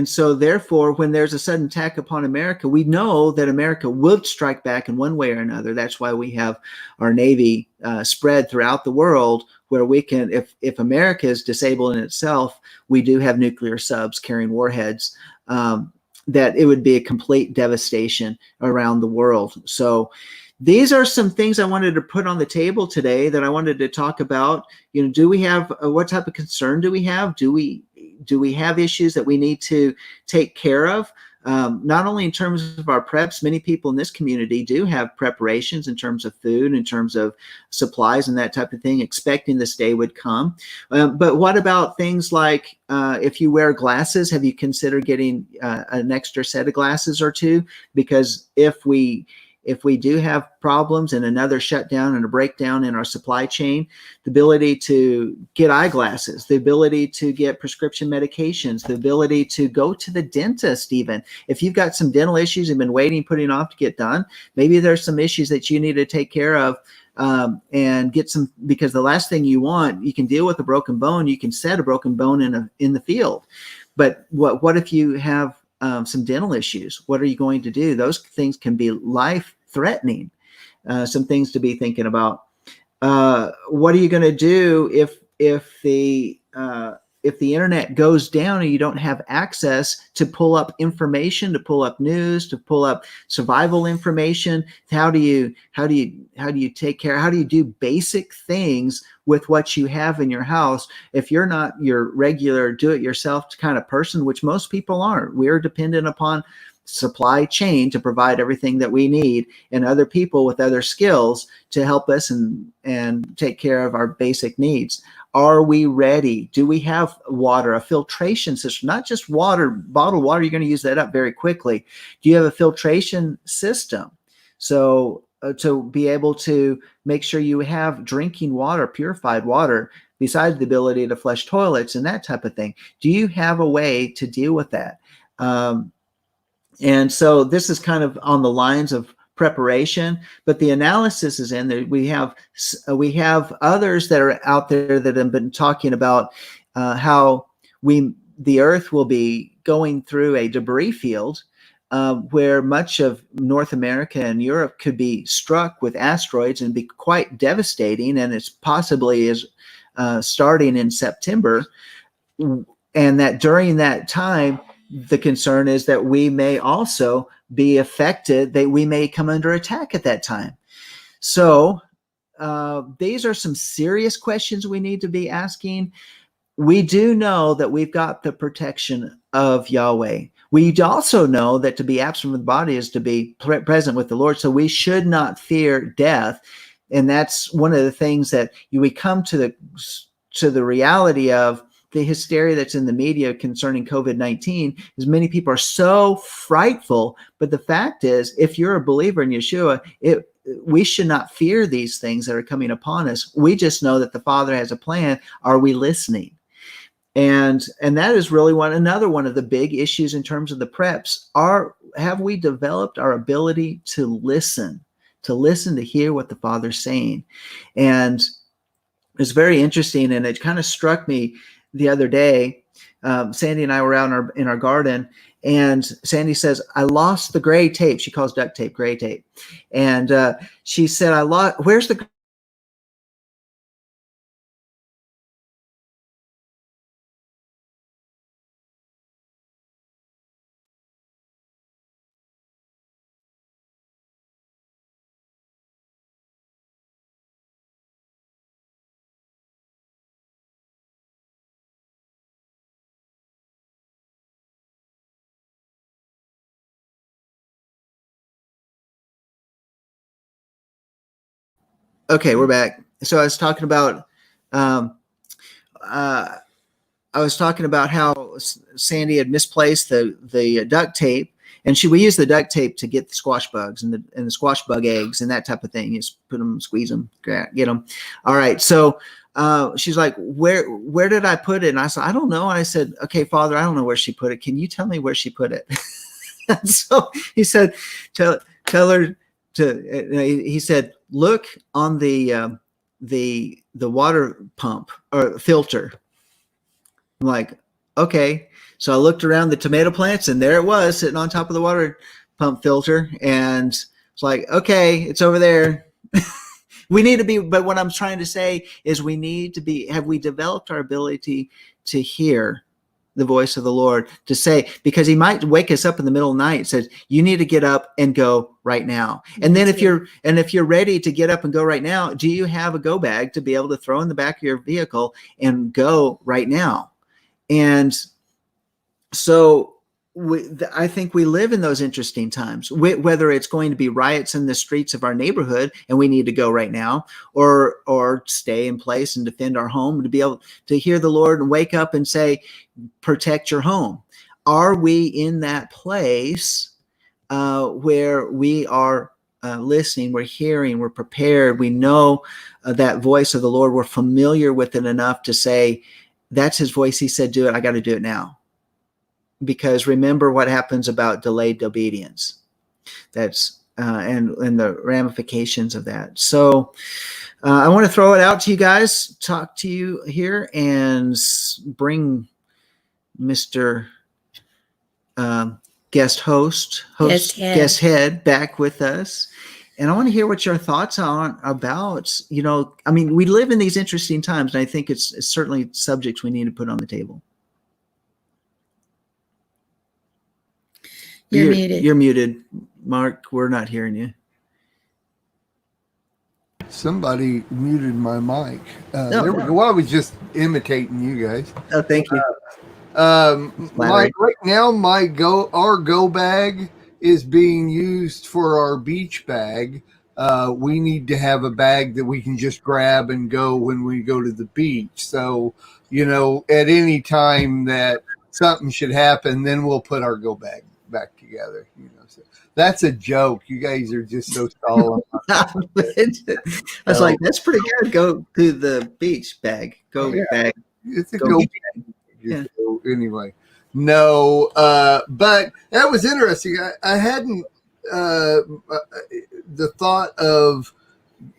so therefore, when there's a sudden attack upon America, we know that America would strike back in one way or another. That's why we have our Navy spread throughout the world, where we can, if America is disabled in itself, we do have nuclear subs carrying warheads, that it would be a complete devastation around the world. So these are some things I wanted to put on the table today that I wanted to talk about. Do we have, what type of concern do we have? Do we have issues that we need to take care of? Not only in terms of our preps, many people in this community do have preparations in terms of food, in terms of supplies and that type of thing, expecting this day would come. But what about things like, if you wear glasses, have you considered getting an extra set of glasses or two? Because if we do have problems and another shutdown and a breakdown in our supply chain, the ability to get eyeglasses, the ability to get prescription medications, the ability to go to the dentist, even if you've got some dental issues and been putting off to get done, maybe there's some issues that you need to take care of, and get some, because the last thing you want, you can deal with a broken bone, you can set a broken bone in the field. But what if you have some dental issues? What are you going to do? Those things can be life-threatening. Some things to be thinking about. What are you going to do if the internet goes down and you don't have access to pull up information, to pull up news, to pull up survival information? How do you take care? How do you do basic things with what you have in your house if you're not your regular do-it-yourself kind of person, which most people aren't? We're dependent upon supply chain to provide everything that we need, and other people with other skills to help us and take care of our basic needs. Are we ready? Do we have water, a filtration system? Not just water, bottled water, you're going to use that up very quickly. Do you have a filtration system? So to be able to make sure you have drinking water, purified water, besides the ability to flush toilets and that type of thing. Do you have a way to deal with that? And so this is kind of on the lines of preparation, but the analysis is in there. We have others that are out there that have been talking about how the Earth will be going through a debris field where much of North America and Europe could be struck with asteroids and be quite devastating, and it's possibly is starting in September, and that during that time, the concern is that we may also be affected, that we may come under attack at that time. So these are some serious questions we need to be asking. We do know that we've got the protection of Yahweh. We also know that to be absent from the body is to be present with the Lord. So we should not fear death. And that's one of the things that we come to the reality of. The hysteria that's in the media concerning COVID-19 is many people are so frightful. But the fact is, if you're a believer in Yeshua, we should not fear these things that are coming upon us. We just know that the Father has a plan. Are we listening? And that is really another one of the big issues in terms of the preps. Have we developed our ability to listen, to hear what the Father's saying? And it's very interesting, and it kind of struck me the other day. Sandy and I were out in our garden, and Sandy says, I lost the gray tape. She calls duct tape gray tape. And she said, where's the Okay, we're back. So I was talking about how Sandy had misplaced the duct tape, and we use the duct tape to get the squash bugs and the squash bug eggs and that type of thing. You just put them, squeeze them, get them. All right. So she's like, where did I put it? And I said, I don't know. And I said, okay, Father, I don't know where she put it. Can you tell me where she put it? So he said, tell her to. He said, look on the water pump or filter. I'm like, okay. So I looked around the tomato plants, and there it was sitting on top of the water pump filter. And it's like, okay, it's over there. We need to be, but what I'm trying to say is we need to be, have we developed our ability to hear the voice of the Lord, to say, because he might wake us up in the middle of the night and says, you need to get up and go right now. And then if you're ready to get up and go right now, do you have a go bag to be able to throw in the back of your vehicle and go right now? And so I think we live in those interesting times, whether it's going to be riots in the streets of our neighborhood and we need to go right now, or stay in place and defend our home, to be able to hear the Lord and wake up and say, protect your home. Are we in that place where we are listening, we're hearing, we're prepared, we know that voice of the Lord, we're familiar with it enough to say, that's his voice, he said, do it, I got to do it now. Because remember what happens about delayed obedience. That's and the ramifications of that. So I want to throw it out to you guys, talk to you here, and bring Mr. Guest head back with us. And I want to hear what your thoughts are about, I mean, we live in these interesting times, and I think it's certainly subjects we need to put on the table. You're muted. You're muted, Mark. We're not hearing you. Somebody muted my mic. There we go. Well, I was just imitating you guys. Oh, thank you. Right now, our go bag is being used for our beach bag, we need to have a bag that we can just grab and go when we go to the beach. So, at any time that something should happen, then we'll put our go bag back together. So that's a joke. You guys are just so solemn. I was like, that's pretty good. Go to the beach bag. Go bag. It's a go bag. Yeah. So anyway, no, but that was interesting. I hadn't the thought of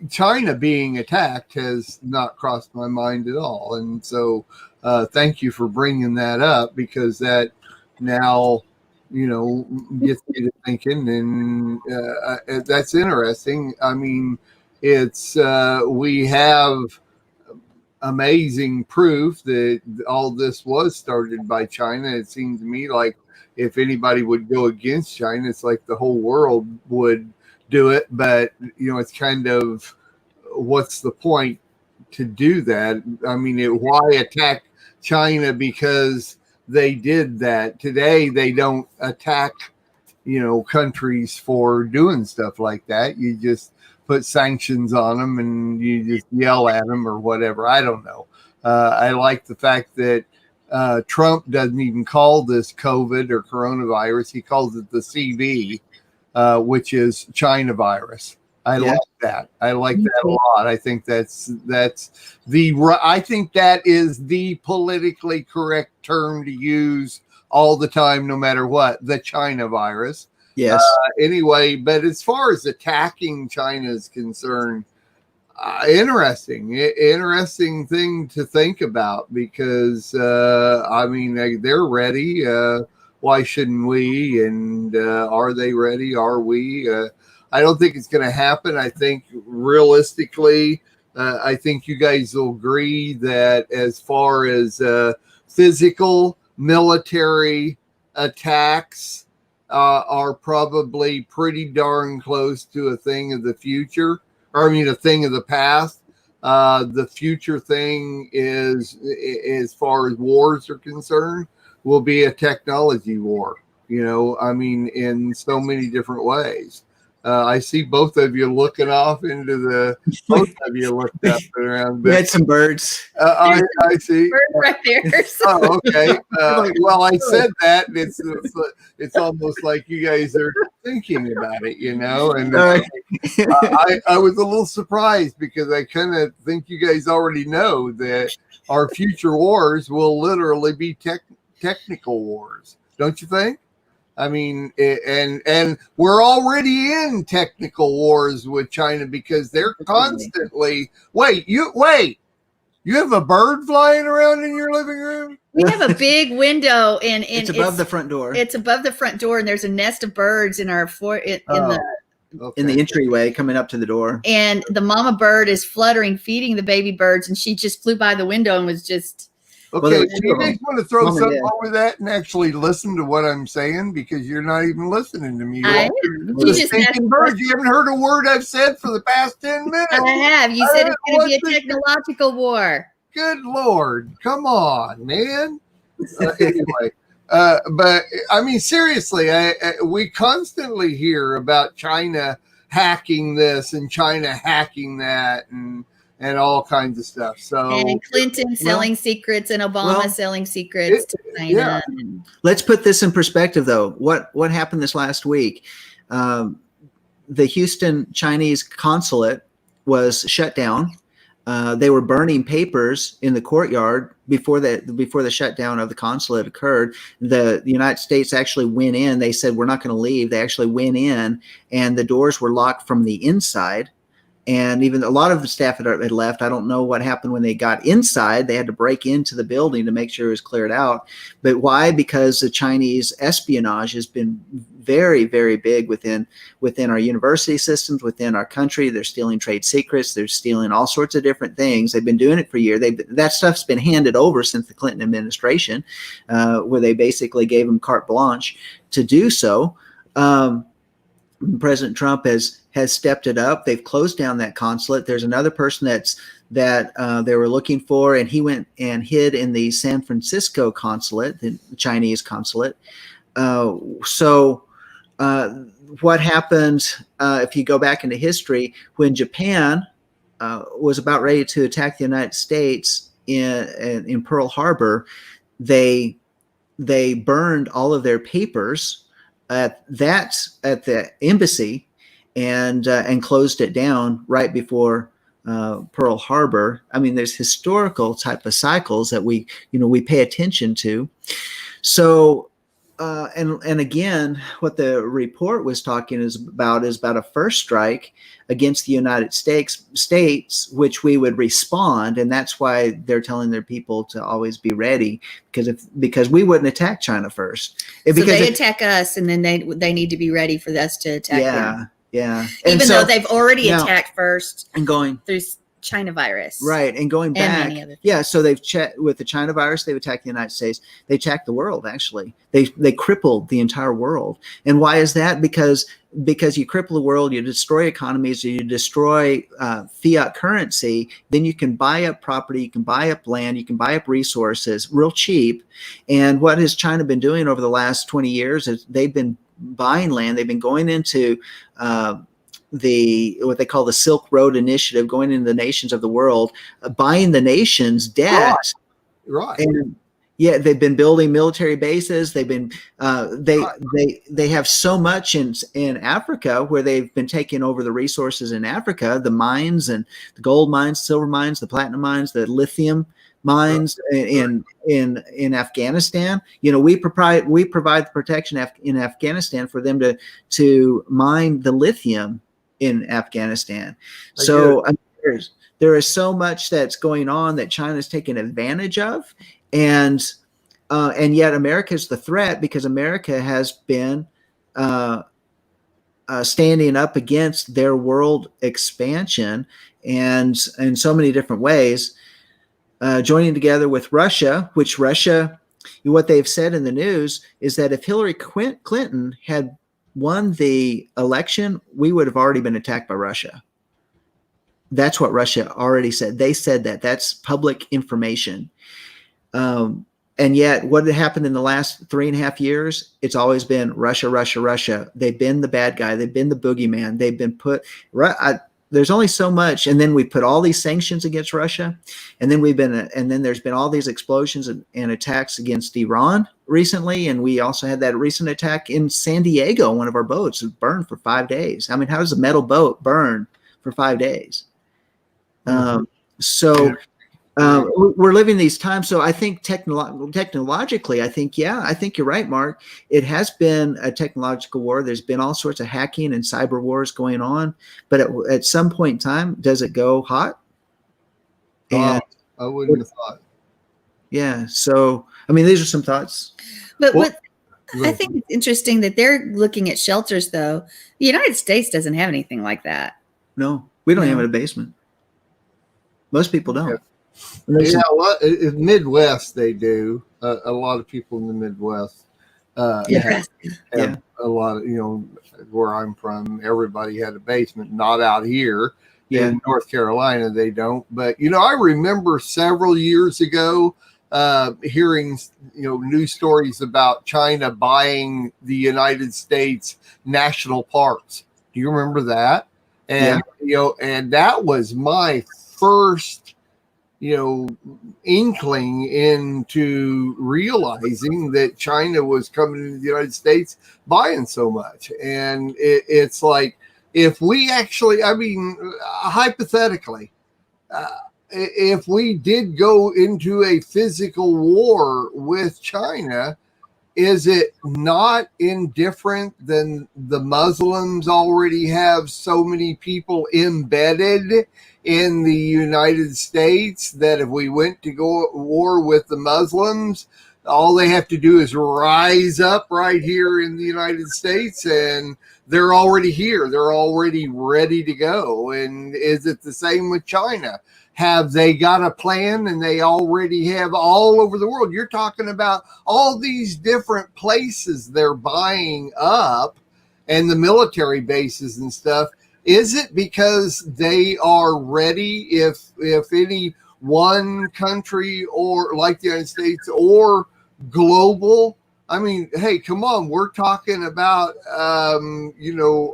China being attacked has not crossed my mind at all, and so thank you for bringing that up, because that now gets me to thinking, and that's interesting. I mean, it's we have amazing proof that all this was started by China. It seems to me like if anybody would go against China, it's like the whole world would do it. But it's kind of, what's the point to do that? I mean, why attack China because they did that? Today they don't attack countries for doing stuff like that. You just put sanctions on them and you just yell at them or whatever. I don't know. I like the fact that Trump doesn't even call this COVID or coronavirus. He calls it the CV, which is China virus. I like that. I like that a lot. I think I think that is the politically correct term to use all the time, no matter what, the China virus. Yes. Anyway, but as far as attacking China is concerned, interesting thing to think about, because I mean, they're ready. Why shouldn't we? And are they ready? Are we? I don't think it's going to happen. I think realistically, I think you guys will agree that as far as physical military attacks are probably pretty darn close to a thing of the future, or I mean, a thing of the past. The future thing is, as far as wars are concerned, will be a technology war. I mean, in so many different ways. I see both of you looking off into both of you looked up and around. We had some birds. I see. Bird right there. Oh, okay. Well, I said that. And it's almost like you guys are thinking about it, and I was a little surprised, because I kind of think you guys already know that our future wars will literally be technical wars. Don't you think? I mean, and we're already in technical wars with China, because they're constantly. Wait, you have a bird flying around in your living room? We have a big window, and it's above the front door. It's above the front door, and there's a nest of birds in our in the entryway coming up to the door. And the mama bird is fluttering, feeding the baby birds, and she just flew by the window and was just. Okay, so you guys want to throw something over that and actually listen to what I'm saying, because you're not even listening to me. You just birds. You haven't heard a word I've said for the past 10 minutes. I have. You said it's going to be a technological war. Good Lord. Come on, man. Anyway, but I mean, seriously, we constantly hear about China hacking this and China hacking that and all kinds of stuff. So, and Clinton selling secrets and Obama selling secrets to China. Yeah. Let's put this in perspective, though. What happened this last week? The Houston Chinese consulate was shut down. They were burning papers in the courtyard before the shutdown of the consulate occurred. The United States actually went in. They said, we're not going to leave. They actually went in, and the doors were locked from the inside. And even a lot of the staff had left. I don't know what happened when they got inside. They had to break into the building to make sure it was cleared out. But why? Because the Chinese espionage has been very, very big within our university systems, within our country. They're stealing trade secrets. They're stealing all sorts of different things. They've been doing it for years. That stuff's been handed over since the Clinton administration, where they basically gave them carte blanche to do so. President Trump has stepped it up. They've closed down that consulate. There's another person that they were looking for, and he went and hid in the San Francisco consulate, the Chinese consulate. So what happened if you go back into history when Japan was about ready to attack the United States in Pearl Harbor, they burned all of their papers at the embassy and closed it down right before Pearl Harbor. I mean, there's historical type of cycles that we pay attention to. So, and again, what the report was talking is about a first strike against the United States, which we would respond, and that's why they're telling their people to always be ready, because we wouldn't attack China first. So they attack us, and then they need to be ready for us to attack them. Yeah. Even though they've already attacked first and going through China virus. Right. And going back. And many other things. Yeah. So they've with the China virus, they've attacked the United States. They attacked the world, actually. They crippled the entire world. And why is that? Because you cripple the world, you destroy economies, you destroy fiat currency, then you can buy up property, you can buy up land, you can buy up resources real cheap. And what has China been doing over the last 20 years is they've been buying land. They've been going into what they call the Silk Road Initiative, going into the nations of the world, buying the nation's debt. Right. And yeah, they've been building military bases. They've been they have so much in Africa, where they've been taking over the resources in Africa, the mines and the gold mines, silver mines, the platinum mines, the lithium mines in Afghanistan. We provide the protection in Afghanistan for them to mine the lithium in Afghanistan. So there is so much that's going on that China's taken advantage of, and yet America is the threat, because America has been standing up against their world expansion and in so many different ways, joining together with Russia, what they've said in the news is that if Hillary Clinton had won the election, we would have already been attacked by Russia. That's what Russia already said. They said that. That's public information. And yet what had happened in the last 3.5 years, it's always been Russia, Russia, Russia. They've been the bad guy. They've been the boogeyman. They've been there's only so much. And then we put all these sanctions against Russia. And then there's been all these explosions and attacks against Iran recently. And we also had that recent attack in San Diego. One of our boats was burned for 5 days. I mean, how does a metal boat burn for 5 days? We're living these times. So I think technologically, I think you're right, Mark. It has been a technological war. There's been all sorts of hacking and cyber wars going on. But at some point in time, does it go hot? And I wouldn't have thought. Yeah. So, I mean, these are some thoughts. But I think it's interesting that they're looking at shelters, though. The United States doesn't have anything like that. No, we don't have a basement. Most people don't. Yeah, in Midwest they do. A lot of people in the Midwest have a lot of, where I'm from, everybody had a basement. Not out here in North Carolina, they don't. But I remember several years ago hearing news stories about China buying the United States national parks. Do you remember that? And and that was my first inkling into realizing that China was coming into the United States buying so much. And it's like, if we actually, hypothetically, if we did go into a physical war with China, is it not indifferent than the Muslims already have so many people embedded in the United States that if we went to go at war with the Muslims, all they have to do is rise up right here in the United States, and they're already here. They're already ready to go. And is it the same with China? Have they got a plan, and they already have all over the world? You're talking about all these different places they're buying up and the military bases and stuff. Is it because they are ready if any one country, or like the United States or global, I mean, hey, come on. We're talking about,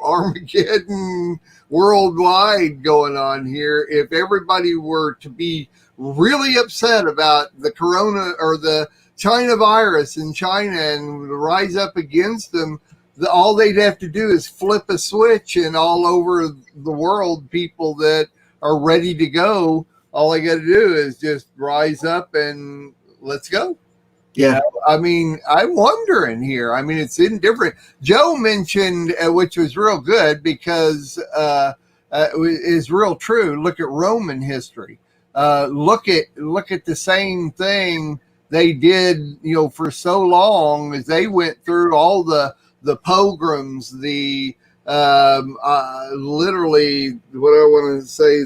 Armageddon worldwide going on here. If everybody were to be really upset about the corona or the China virus in China and rise up against them, all they'd have to do is flip a switch, and all over the world, people that are ready to go, all they got to do is just rise up and let's go. Yeah. I mean, I'm wondering here. I mean, it's indifferent. Joe mentioned, which was real good because is real true. Look at Roman history. Look at the same thing they did, for so long as they went through all the pogroms, the literally what I want to say,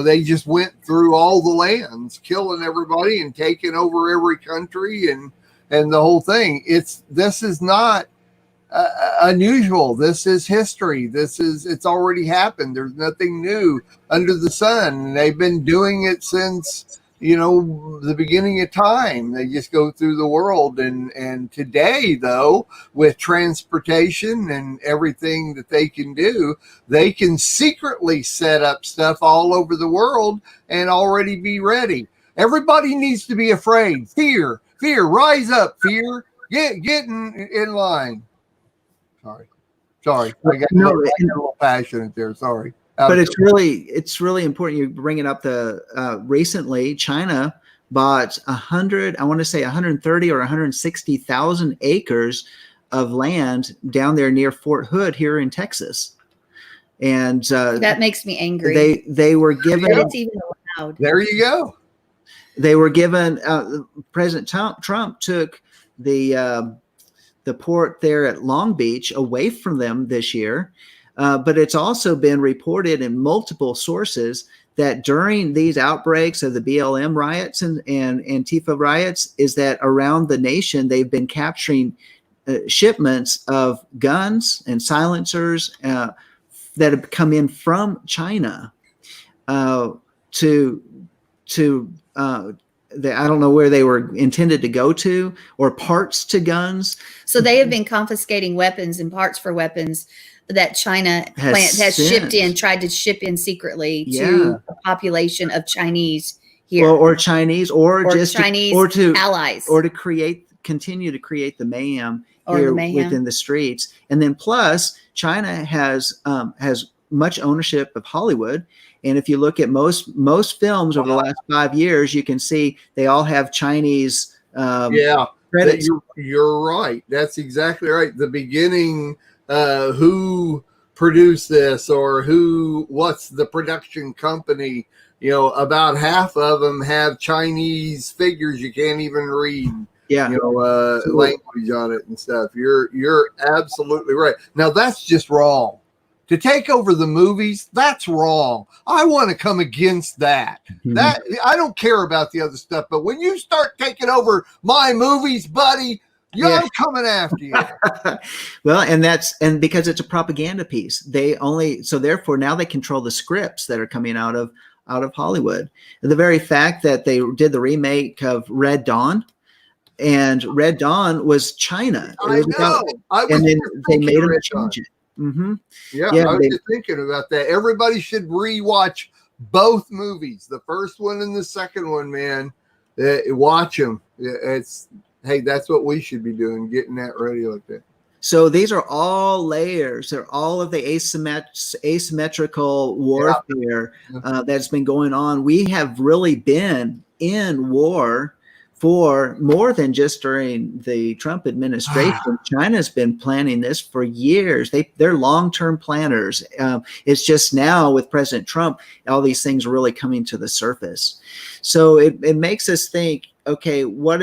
they just went through all the lands, killing everybody and taking over every country and the whole thing. This is not unusual. This is history. It's already happened. There's nothing new under the sun. They've been doing it since, the beginning of time. They just go through the world. And today, though, with transportation and everything that they can do, they can secretly set up stuff all over the world and already be ready. Everybody needs to be afraid. Fear, rise up, fear. Get in line. Sorry. I got a little passionate there. Sorry. But it's really important. You're bringing up recently China bought 130 or 160,000 acres of land down there near Fort Hood here in Texas. And that makes me angry. They were given. It's even allowed. There you go. They were given. President Trump took the port there at Long Beach away from them this year. But it's also been reported in multiple sources that during these outbreaks of the BLM riots and Antifa riots, is that around the nation, they've been capturing shipments of guns and silencers that have come in from China I don't know where they were intended to go to, or parts to guns. So they have been confiscating weapons and parts for weapons that China has shipped in, tried to ship in secretly to the population of Chinese here, or Chinese, or just Chinese allies, or to continue to create the mayhem here within the streets. And then plus, China has much ownership of Hollywood. And if you look at most films over the last 5 years, you can see they all have Chinese credits. You're right. That's exactly right. The beginning, who produced this, or what's the production company, about half of them have Chinese figures you can't even read. Language on it and stuff. You're absolutely right. Now that's just wrong. To take over the movies, that's wrong. I want to come against that. Mm-hmm. That I don't care about the other stuff, but when you start taking over my movies, buddy, I'm coming after you. Well, and because it's a propaganda piece, therefore now they control the scripts that are coming out of Hollywood. The very fact that they did the remake of Red Dawn, and Red Dawn was China. I know. And then they made them change it. Mm-hmm. I was just thinking about that. Everybody should rewatch both movies, the first one and the second one, man. Watch them. That's what we should be doing, getting that ready like that. So these are all layers. They're all of the asymmetrical warfare that's been going on. We have really been in war for more than just during the Trump administration. China's been planning this for years. They're long-term planners. It's just now with President Trump, all these things are really coming to the surface. So it makes us think, okay, what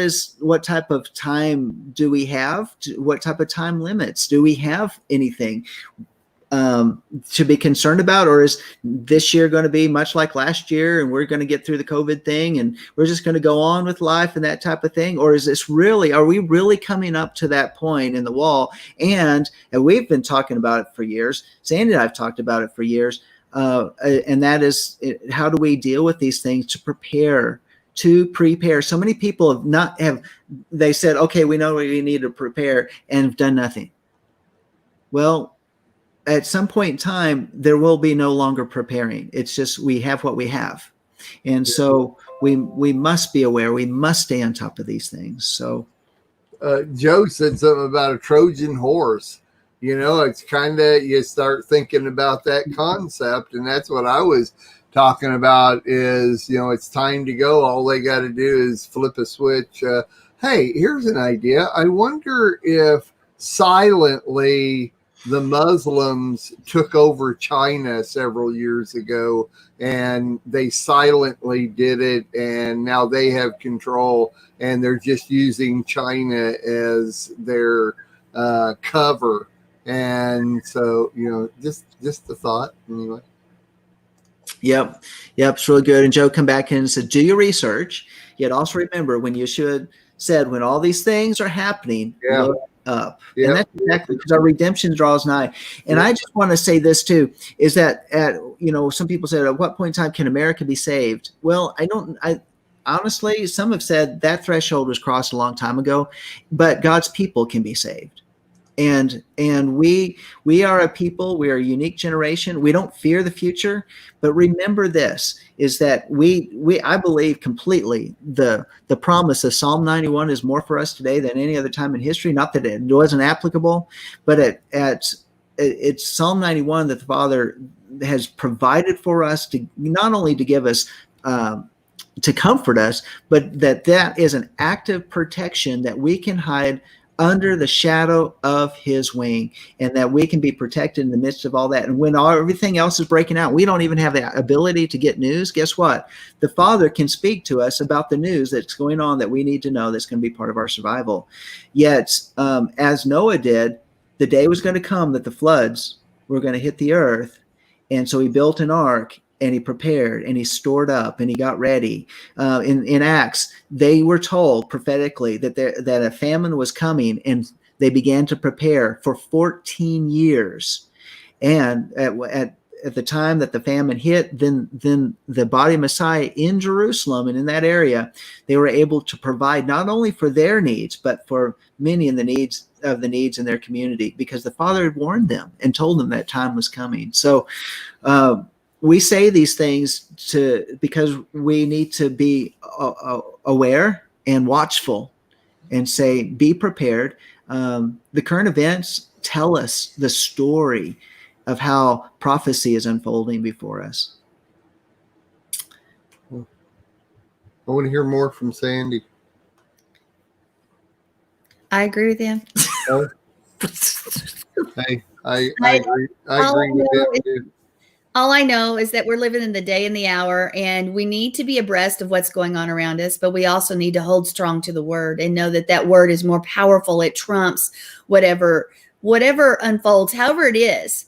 type of time do we have? What type of time limits? Do we have anything to be concerned about? Or is this year going to be much like last year and we're going to get through the COVID thing and we're just going to go on with life and that type of thing? Or are we really coming up to that point in the wall? And we've been talking about it for years. Sandy and I've talked about it for years. And that is, how do we deal with these things to prepare to prepare. So many people they said, okay, we know what we need to prepare, and have done nothing. Well, at some point in time, there will be no longer preparing. It's just, we have what we have. And so we must be aware. We must stay on top of these things. So Joe said something about a Trojan horse. It's kind of, you start thinking about that concept, and that's what I was talking about is, it's time to go. All they got to do is flip a switch. Hey, here's an idea. I wonder if silently the Muslims took over China several years ago, and they silently did it, and now they have control, and they're just using China as their cover. And so, just the thought anyway. Yep. It's really good. And Joe come back in and said, do your research. Yet also remember, when Yeshua said, when all these things are happening, look up. Yep. And that's exactly because our redemption draws nigh. And I just want to say this too, is that some people said, at what point in time can America be saved? Well, I honestly, some have said that threshold was crossed a long time ago, but God's people can be saved. And we are a people, we are a unique generation. We don't fear the future, but remember this, is that I believe completely the promise of Psalm 91 is more for us today than any other time in history. Not that it wasn't applicable, but it's Psalm 91 that the Father has provided for us, to not only to give us to comfort us, but that is an active protection that we can hide under the shadow of his wing, and that we can be protected in the midst of all that. And when everything else is breaking out, we don't even have the ability to get news. Guess what? The Father can speak to us about the news that's going on that we need to know, that's going to be part of our survival. Yet, as Noah did, the day was going to come that the floods were going to hit the earth. And so he built an ark, and he prepared, and he stored up, and he got ready. In Acts, they were told prophetically that a famine was coming, and they began to prepare for 14 years. And at the time that the famine hit, then the body of Messiah in Jerusalem and in that area, they were able to provide not only for their needs, but for many in the needs in their community, because the Father had warned them and told them that time was coming. So, we say these things because we need to be aware and watchful, and say, be prepared. The current events tell us the story of how prophecy is unfolding before us. I want to hear more from Sandi. I agree with him. Hey, I agree. I agree with him too. All I know is that we're living in the day and the hour, and we need to be abreast of what's going on around us, but we also need to hold strong to the word and know that word is more powerful. It trumps whatever unfolds, however it is.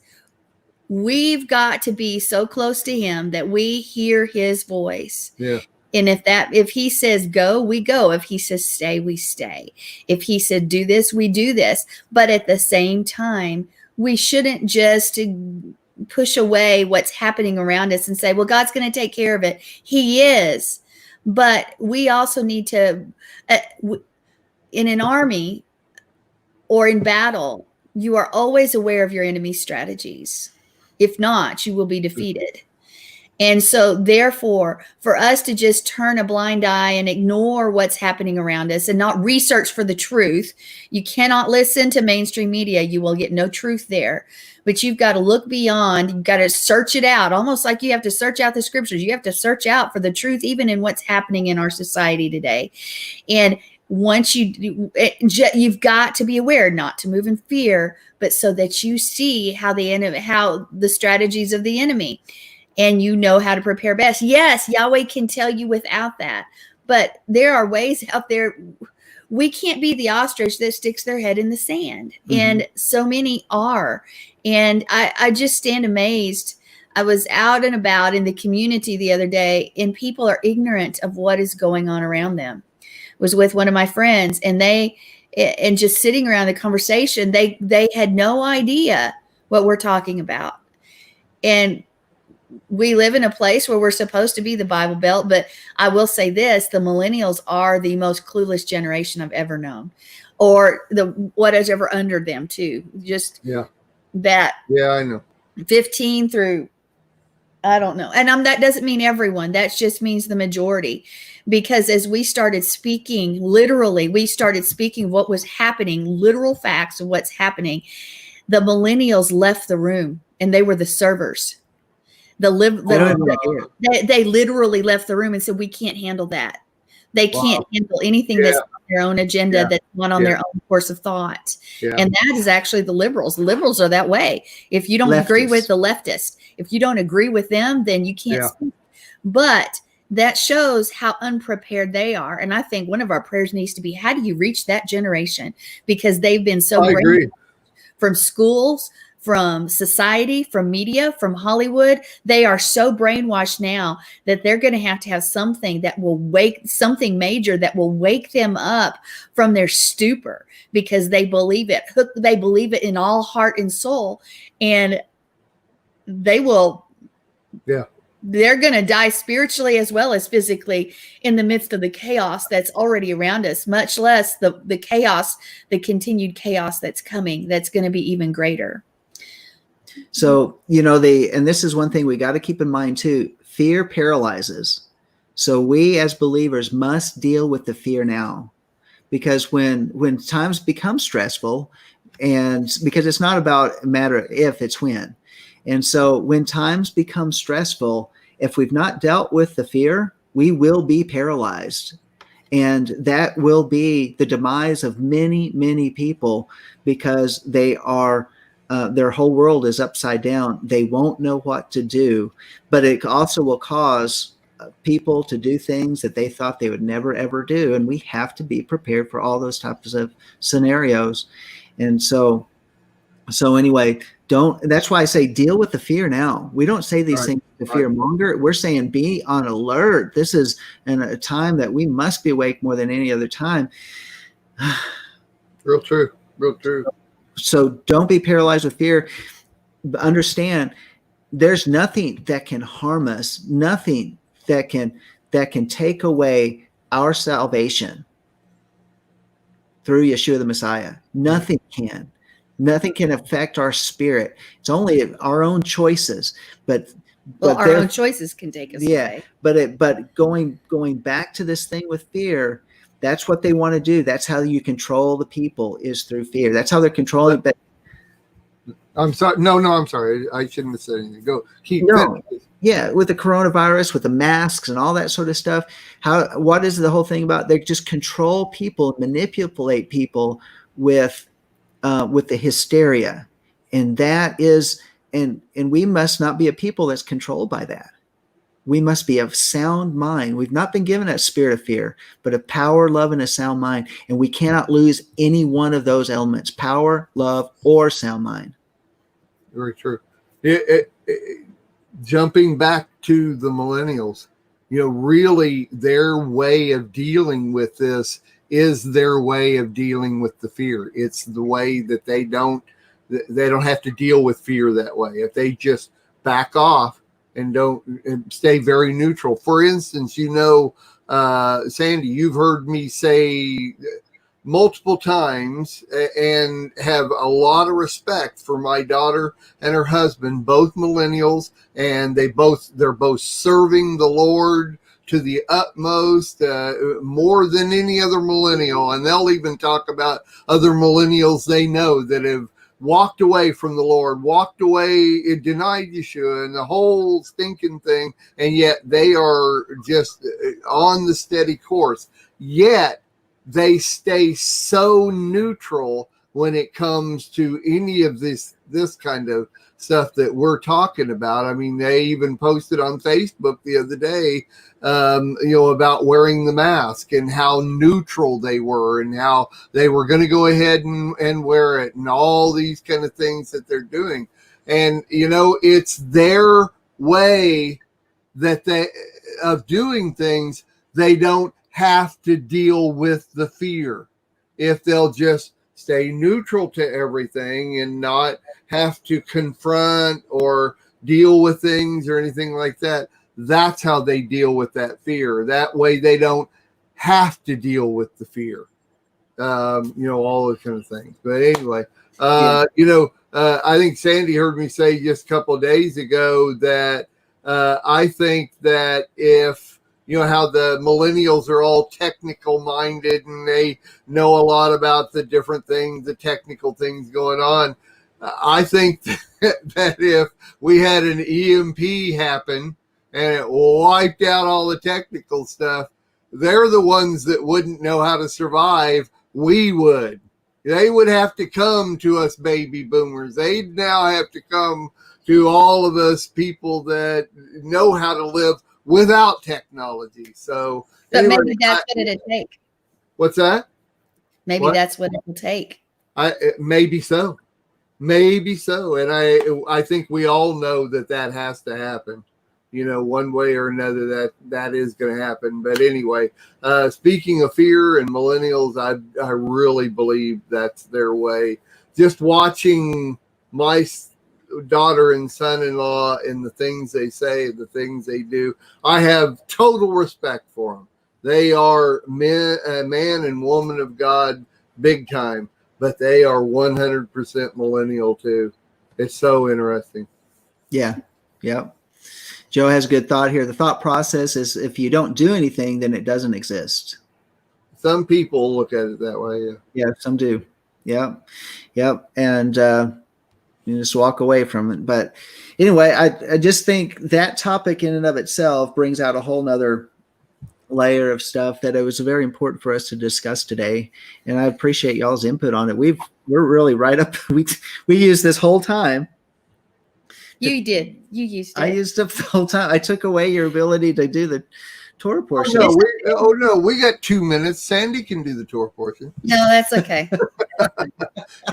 We've got to be so close to him that we hear his voice. Yeah. And if he says go, we go. If he says stay, we stay. If he said do this, we do this. But at the same time, we shouldn't just push away what's happening around us and say, well, God's going to take care of it. He is. But we also need to, in an army or in battle, you are always aware of your enemy's strategies. If not, you will be defeated. And so therefore, for us to just turn a blind eye and ignore what's happening around us and not research for the truth, you cannot listen to mainstream media. You will get no truth there. But you've got to look beyond. You've got to search it out, almost like you have to search out the scriptures. You have to search out for the truth, even in what's happening in our society today. And once you've got to be aware, not to move in fear, but so that you see how the strategies of the enemy, and you know how to prepare best. Yes, Yahweh can tell you without that, but there are ways out there. We can't be the ostrich that sticks their head in the sand. Mm-hmm. And so many are. And I just stand amazed. I was out and about in the community the other day, and people are ignorant of what is going on around them. I was with one of my friends, and just sitting around the conversation, they had no idea what we're talking about. And we live in a place where we're supposed to be the Bible Belt, but I will say this, the millennials are the most clueless generation I've ever known, or what is ever under them too. Just that. Yeah, I know. 15 through, I don't know. And that doesn't mean everyone. That just means the majority. Because as we started speaking, literally, we started speaking what was happening, literal facts of what's happening. The millennials left the room, and they were the servers. They literally left the room and said, we can't handle that. They can't handle anything that's on their own agenda, that's not on their own course of thought. And that is actually the liberals. The liberals are that way. If you don't agree with the leftists, if you don't agree with them, then you can't speak. But that shows how unprepared they are. And I think one of our prayers needs to be, how do you reach that generation? Because they've been so brainwashed from schools, from society, from media, from Hollywood. They are so brainwashed now that they're going to have something that will something major that will wake them up from their stupor, because they believe it. They believe it in all heart and soul, and they will. They're going to die spiritually as well as physically in the midst of the chaos that's already around us, much less the chaos, the continued chaos that's coming, that's going to be even greater. So, and this is one thing we got to keep in mind too, fear paralyzes. So we as believers must deal with the fear now, because when times become stressful, and because it's not about a matter of if, it's when. And so when times become stressful, if we've not dealt with the fear, we will be paralyzed. And that will be the demise of many, many people, because they are their whole world is upside down. They won't know what to do, but it also will cause people to do things that they thought they would never, ever do. And we have to be prepared for all those types of scenarios. And so anyway, that's why I say deal with the fear now. We don't say these things to fear monger. We're saying be on alert. This is a time that we must be awake more than any other time. Real true. So don't be paralyzed with fear. But understand, there's nothing that can harm us, nothing that can take away our salvation through Yeshua the Messiah. Nothing can. Nothing can affect our spirit. It's only our own choices. But our own choices can take us away. But going back to this thing with fear, that's what they want to do. That's how you control the people, is through fear. That's how they're controlling. But I'm sorry. No, I'm sorry. I shouldn't have said anything. Go. With the coronavirus, with the masks and all that sort of stuff. What is the whole thing about? They just control people, manipulate people with the hysteria, and that is, and we must not be a people that's controlled by that. We must be of sound mind. We've not been given that spirit of fear, but of power, love, and a sound mind. And we cannot lose any one of those elements: power, love, or sound mind. Very true. Jumping back to the millennials, really their way of dealing with this is their way of dealing with the fear. It's the way that they don't have to deal with fear that way. If they just back off and stay very neutral. For instance, Sandi, you've heard me say multiple times and have a lot of respect for my daughter and her husband, both millennials, and they're both serving the Lord to the utmost, more than any other millennial. And they'll even talk about other millennials they know that have walked away from the Lord, walked away, denied Yeshua and the whole stinking thing, and yet they are just on the steady course. Yet they stay so neutral when it comes to any of this kind of stuff that we're talking about. I mean, they even posted on Facebook the other day, about wearing the mask and how neutral they were and how they were going to go ahead and wear it and all these kind of things that they're doing. And, it's their way of doing things. They don't have to deal with the fear if they'll just stay neutral to everything and not have to confront or deal with things or anything like that. That's how they deal with that fear. That way they don't have to deal with the fear. All those kind of things. But anyway, I think Sandy heard me say just a couple of days ago that I think that if, how the millennials are all technical minded and they know a lot about the different things, the technical things going on. I think that if we had an EMP happen and it wiped out all the technical stuff, they're the ones that wouldn't know how to survive. We would. They would have to come to us baby boomers. They'd now have to come to all of us people that know how to live without technology. So anyway, maybe that's what it'll take. What's that? Maybe that's what it will take. Maybe so. Maybe so. And I think we all know that has to happen. One way or another, that is going to happen. But anyway, speaking of fear and millennials, I really believe that's their way. Just watching my daughter and son-in-law and the things they say, the things they do, I have total respect for them. They are man and woman of God, big time, but they are 100% millennial too. It's so interesting. Yeah. Yep. Joe has a good thought here. The thought process is if you don't do anything, then it doesn't exist. Some people look at it that way. Yeah. Yeah, some do. Yep. Yep. And you just walk away from it. But anyway, I just think that topic in and of itself brings out a whole nother layer of stuff that it was very important for us to discuss today. And I appreciate y'all's input on it. We're really right up. We used this whole time. You did. You used it. I used it the whole time. I took away your ability to do the Torah portion. No, we got 2 minutes. Sandy can do the Torah portion. No, that's okay.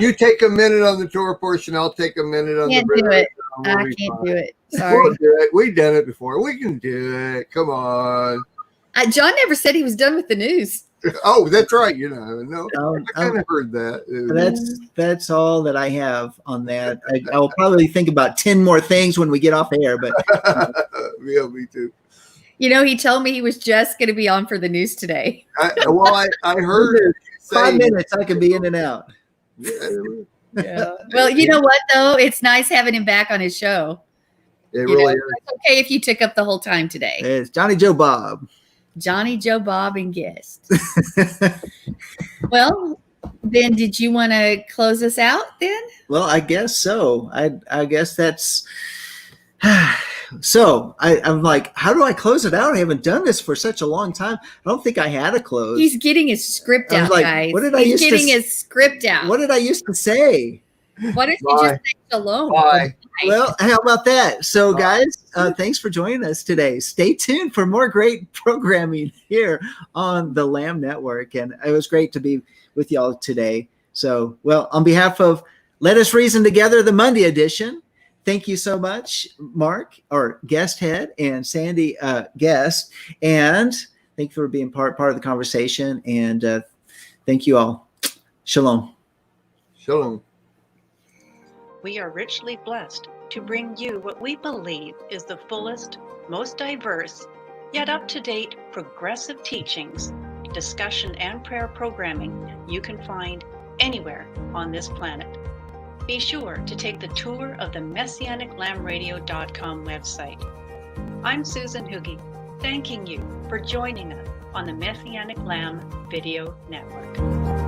You take a minute on the Torah portion. I'll take a minute on the do it. I can't do it. Sorry. We'll do it. We've done it before. We can do it. Come on. John never said he was done with the news. Oh, that's right. No, I kind of heard that. That's all that I have on that. I'll probably think about 10 more things when we get off air, but yeah, me too. He told me he was just going to be on for the news today. I heard 5 minutes. I can be in and out. Yeah. Well, you know what though? It's nice having him back on his show. It really is. It's okay if you took up the whole time today. It's Johnny Joe Bob. Johnny Joe Bob and guest. Well, then did you want to close us out then? Well, I guess so. I guess that's so I'm like, how do I close it out? I haven't done this for such a long time. I don't think I had a close. He's getting his script out, guys. He's getting his script out. What did I used to say? Why don't you just say shalom? Bye. Well, how about that? So, guys, thanks for joining us today. Stay tuned for more great programming here on the Lamb Network. And it was great to be with y'all today. So, well, on behalf of Let Us Reason Together, the Monday edition, thank you so much, Mark, our guest head, and Sandy, guest. And thank you for being part of the conversation. And thank you all. Shalom. Shalom. We are richly blessed to bring you what we believe is the fullest, most diverse, yet up-to-date progressive teachings, discussion, and prayer programming you can find anywhere on this planet. Be sure to take the tour of the MessianicLambRadio.com website. I'm Susan Hoogie, thanking you for joining us on the Messianic Lamb Video Network.